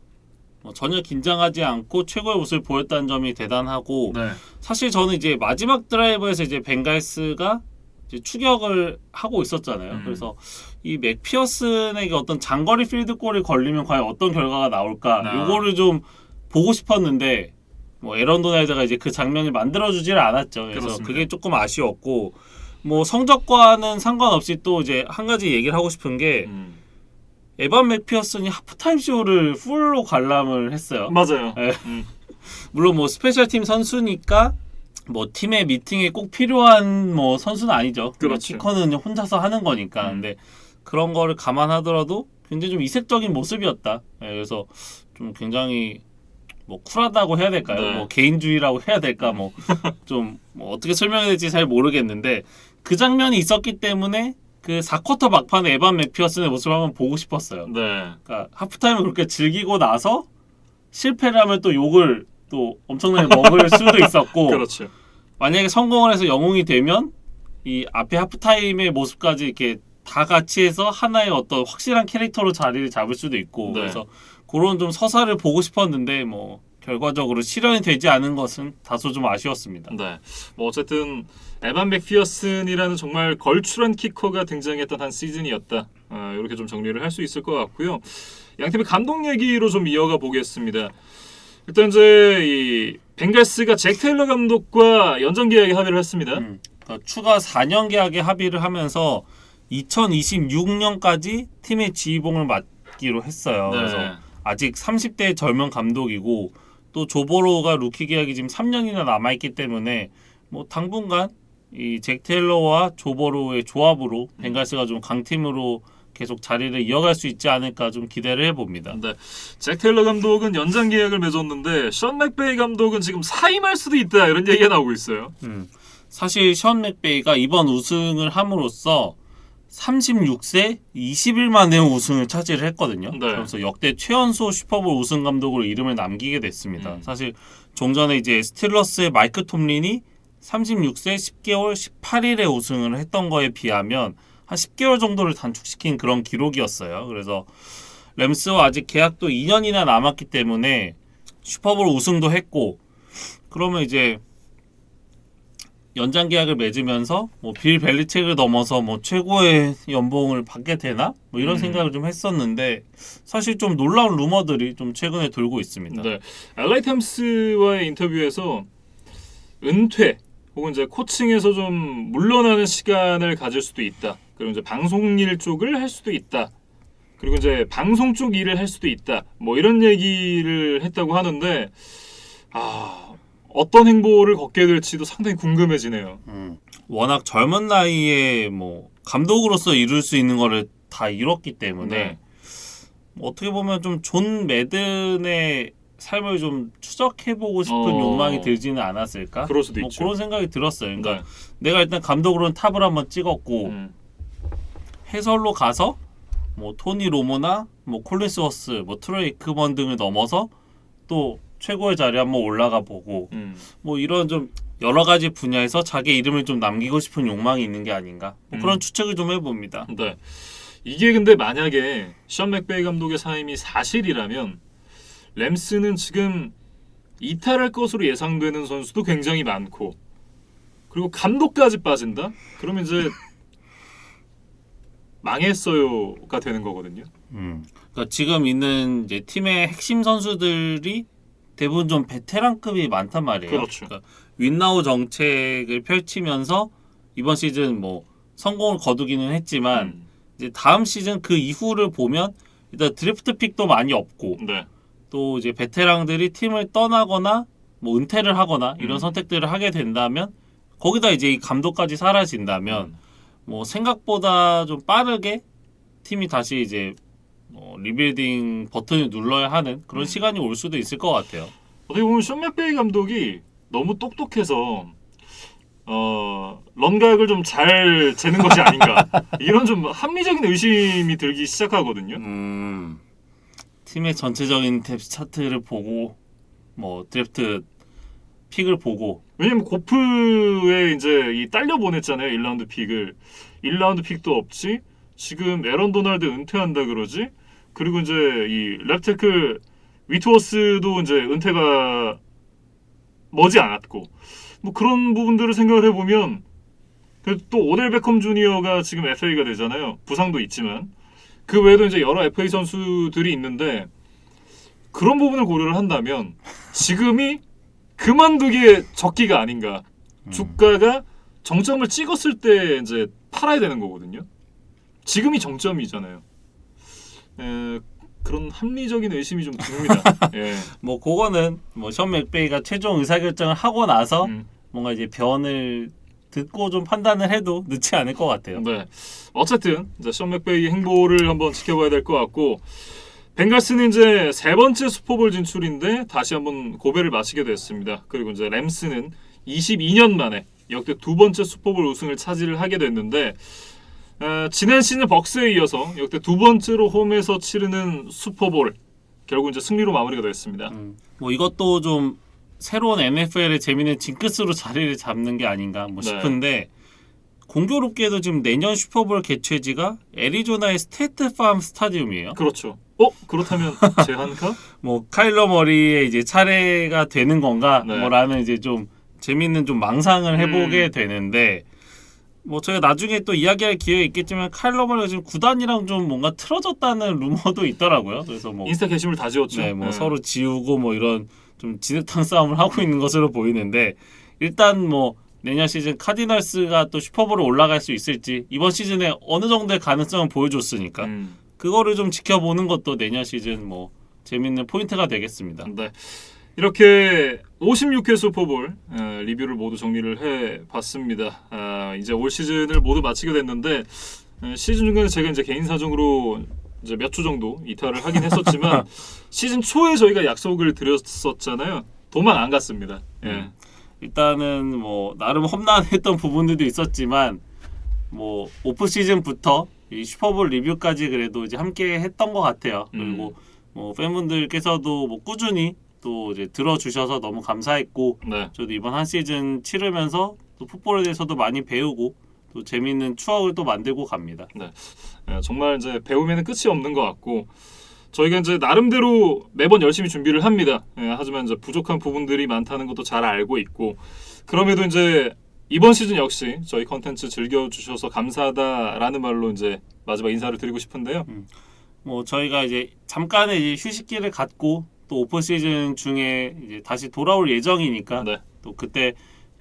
전혀 긴장하지 않고 최고의 모습을 보였다는 점이 대단하고, 네. 사실 저는 이제 마지막 드라이브에서 이제 벵갈스가 이제 추격을 하고 있었잖아요. 그래서 이 맥피어슨에게 어떤 장거리 필드골이 걸리면 과연 어떤 결과가 나올까, 요거를 좀 보고 싶었는데 뭐 에런 도날드가 이제 그 장면을 만들어주지를 않았죠. 그래서 그렇습니다. 그게 조금 아쉬웠고, 뭐 성적과는 상관없이 또 이제 한 가지 얘기를 하고 싶은 게 에반 맥피어슨이 하프타임 쇼를 풀로 관람을 했어요. 맞아요. 네. 물론 뭐 스페셜팀 선수니까 뭐 팀의 미팅에 꼭 필요한 뭐 선수는 아니죠. 그렇죠. 키커는 혼자서 하는 거니까. 근데 그런 거를 감안하더라도 굉장히 좀 이색적인 모습이었다. 네, 그래서 좀 굉장히 뭐 쿨하다고 해야 될까요? 네. 뭐 개인주의라고 해야 될까? 뭐 좀 뭐 어떻게 설명해야 될지 잘 모르겠는데 그 장면이 있었기 때문에 그 4쿼터 막판에 에반 맥피어슨의 모습을 한번 보고 싶었어요. 네. 그러니까 하프타임을 그렇게 즐기고 나서 실패를 하면 또 욕을 또 엄청나게 먹을 수도 있었고, 그렇죠. 만약에 성공을 해서 영웅이 되면 이 앞에 하프타임의 모습까지 이렇게 다 같이 해서 하나의 어떤 확실한 캐릭터로 자리를 잡을 수도 있고, 네. 그래서 그런 좀 서사를 보고 싶었는데 뭐 결과적으로 실현이 되지 않은 것은 다소 좀 아쉬웠습니다. 네. 뭐 어쨌든 에반 맥피어슨이라는 정말 걸출한 키커가 등장했던 한 시즌이었다. 이렇게 좀 정리를 할 수 있을 것 같고요. 양팀의 감독 얘기로 좀 이어가 보겠습니다. 일단 이제 이 벵갈스가 잭 테일러 감독과 연장 계약에 합의를 했습니다. 그러니까 추가 4년 계약에 합의를 하면서 2026년까지 팀의 지휘봉을 맡기로 했어요. 네. 그래서 아직 30대 젊은 감독이고 또 조보로가 루키 계약이 지금 3년이나 남아있기 때문에 뭐 당분간 이 잭 테일러와 조보로의 조합으로 벵갈스가 좀 강팀으로 계속 자리를 이어갈 수 있지 않을까 좀 기대를 해봅니다. 네. 잭 테일러 감독은 연장 계약을 맺었는데 션 맥베이 감독은 지금 사임할 수도 있다 이런 얘기가 나오고 있어요. 사실 션 맥베이가 이번 우승을 함으로써 36세 20일 만에 우승을 차지를 했거든요. 네. 그래서 역대 최연소 슈퍼볼 우승 감독으로 이름을 남기게 됐습니다. 사실 종전에 이제 스틸러스의 마이크 톰린이 36세 10개월 18일에 우승을 했던 거에 비하면 한 10개월 정도를 단축시킨 그런 기록이었어요. 그래서 램스와 아직 계약도 2년이나 남았기 때문에 슈퍼볼 우승도 했고, 그러면 이제 연장 계약을 맺으면서 뭐 빌 벨리책을 넘어서 뭐 최고의 연봉을 받게 되나? 뭐 이런 생각을 좀 했었는데 사실 좀 놀라운 루머들이 좀 최근에 돌고 있습니다. 네. LA 탐스와의 인터뷰에서 은퇴 혹은 이제 코칭에서 좀 물러나는 시간을 가질 수도 있다. 그리고 이제 방송 일 쪽을 할 수도 있다. 그리고 이제 방송 쪽 일을 할 수도 있다. 뭐 이런 얘기를 했다고 하는데 어떤 행보를 걷게 될지도 상당히 궁금해지네요. 워낙 젊은 나이에 뭐 감독으로서 이룰 수 있는 거를 다 이뤘기 때문에 네. 뭐 어떻게 보면 좀 존 매든의 삶을 좀 추적해보고 싶은 욕망이 들지는 않았을까? 그럴 수도 있죠. 그런 생각이 들었어요. 그러니까 내가 일단 감독으로는 탑을 한번 찍었고 해설로 가서 뭐 토니 로모나 뭐 콜린스 워스, 뭐 트로이 에크먼 등을 넘어서 또 최고의 자리에 한번 올라가 보고 뭐 이런 좀 여러 가지 분야에서 자기 이름을 좀 남기고 싶은 욕망이 있는 게 아닌가 뭐 그런 추측을 좀 해봅니다. 네. 이게 근데 만약에 션 맥베이 감독의 사임이 사실이라면 램스는 지금 이탈할 것으로 예상되는 선수도 굉장히 많고 그리고 감독까지 빠진다? 그러면 이제 망했어요가 되는 거거든요. 그러니까 지금 있는 이제 팀의 핵심 선수들이 대부분 좀 베테랑급이 많단 말이에요. 그렇죠. 그러니까 윈나우 정책을 펼치면서 이번 시즌 뭐 성공을 거두기는 했지만 이제 다음 시즌 그 이후를 보면 일단 드래프트 픽도 많이 없고 네. 또 이제 베테랑들이 팀을 떠나거나 뭐 은퇴를 하거나 이런 선택들을 하게 된다면 거기다 이제 이 감독까지 사라진다면 뭐 생각보다 좀 빠르게 팀이 다시 이제 리빌딩 버튼을 눌러야 하는 그런 시간이 올 수도 있을 것 같아요. 어떻게 보면 션 맥베이 감독이 너무 똑똑해서 런각을 좀 잘 재는 것이 아닌가 이런 좀 합리적인 의심이 들기 시작하거든요. 팀의 전체적인 뎁스 차트를 보고 뭐 드래프트 픽을 보고 왜냐면 고프에 이제 이 딸려 보냈잖아요. 1라운드 픽을 1라운드 픽도 없지. 지금 에런 도널드 은퇴한다 그러지. 그리고 이제 이 랩테클 위트워스도 이제 은퇴가 머지 않았고 뭐 그런 부분들을 생각을 해보면 또 오델 베컴 주니어가 지금 FA가 되잖아요. 부상도 있지만 그 외에도 이제 여러 FA 선수들이 있는데 그런 부분을 고려를 한다면 지금이 그만두기에 적기가 아닌가. 주가가 정점을 찍었을 때 이제 팔아야 되는 거거든요. 지금이 정점이잖아요. 그런 합리적인 의심이 좀 듭니다. 예. 뭐 그거는 뭐 션 맥베이가 최종 의사결정을 하고 나서 뭔가 이제 변을 듣고 좀 판단을 해도 늦지 않을 것 같아요. 네. 어쨌든 이제 션 맥베이의 행보를 한번 지켜봐야 될 것 같고 벵갈스는 이제 세 번째 슈퍼볼 진출인데 다시 한번 고배를 마치게 됐습니다. 그리고 이제 램스는 22년 만에 역대 두 번째 슈퍼볼 우승을 차지를 하게 됐는데 지난 시즌 벅스에 이어서 역대 두 번째로 홈에서 치르는 슈퍼볼 결국 이제 승리로 마무리가 됐습니다. 뭐 이것도 좀 새로운 NFL의 재미있는 징크스로 자리를 잡는 게 아닌가 뭐 싶은데 공교롭게도 지금 내년 슈퍼볼 개최지가 애리조나의 스테이트 팜 스타디움이에요. 그렇죠. 그렇다면 제한가? 뭐 카일러 머리의 이제 차례가 되는 건가? 네. 뭐라는 이제 좀 재밌는 좀 망상을 해보게 되는데 뭐 저희가 나중에 또 이야기할 기회가 있겠지만 카일러 머리가 지금 구단이랑 좀 뭔가 틀어졌다는 루머도 있더라고요. 그래서 뭐 인스타 게시물 다 지웠죠. 네, 뭐 서로 지우고 뭐 이런 좀 진흙탕 싸움을 하고 있는 것으로 보이는데 일단 뭐 내년 시즌 카디널스가 또 슈퍼볼에 올라갈 수 있을지 이번 시즌에 어느 정도의 가능성을 보여줬으니까 그거를 좀 지켜보는 것도 내년 시즌 뭐 재밌는 포인트가 되겠습니다. 네. 이렇게 56회 슈퍼볼 리뷰를 모두 정리를 해봤습니다. 이제 올 시즌을 모두 마치게 됐는데 시즌 중간에 제가 이제 개인 사정으로 이제 몇 주 정도 이탈을 하긴 했었지만 시즌 초에 저희가 약속을 드렸었잖아요. 도망 안 갔습니다. 예. 일단은 뭐 나름 험난했던 부분들도 있었지만 뭐 오프 시즌부터 이 슈퍼볼 리뷰까지 그래도 이제 함께 했던 것 같아요. 그리고 뭐 팬분들께서도 뭐 꾸준히 또 이제 들어주셔서 너무 감사했고 네. 저도 이번 한 시즌 치르면서 또 풋볼에 대해서도 많이 배우고 또 재미있는 추억을 또 만들고 갑니다. 네. 정말 이제 배움에는 끝이 없는 것 같고 저희가 이제 나름대로 매번 열심히 준비를 합니다. 하지만 이제 부족한 부분들이 많다는 것도 잘 알고 있고 그럼에도 이제 이번 시즌 역시 저희 컨텐츠 즐겨주셔서 감사하다라는 말로 이제 마지막 인사를 드리고 싶은데요. 뭐 저희가 이제 잠깐의 이제 휴식기를 갖고 또 오프 시즌 중에 이제 다시 돌아올 예정이니까 네. 또 그때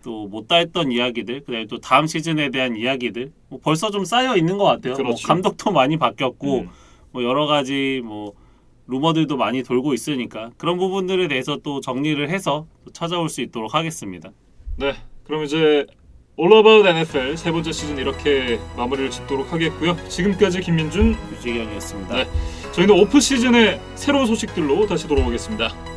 또 못다 했던 이야기들 그다음에 또 다음 시즌에 대한 이야기들 뭐 벌써 좀 쌓여 있는 것 같아요. 그렇죠. 뭐 감독도 많이 바뀌었고 뭐 여러 가지 뭐 루머들도 많이 돌고 있으니까 그런 부분들에 대해서 또 정리를 해서 또 찾아올 수 있도록 하겠습니다. 네, 그럼 이제 All About NFL 세 번째 시즌 이렇게 마무리를 짓도록 하겠고요. 지금까지 김민준, 유재경이었습니다. 네, 저희는 오프 시즌의 새로운 소식들로 다시 돌아오겠습니다.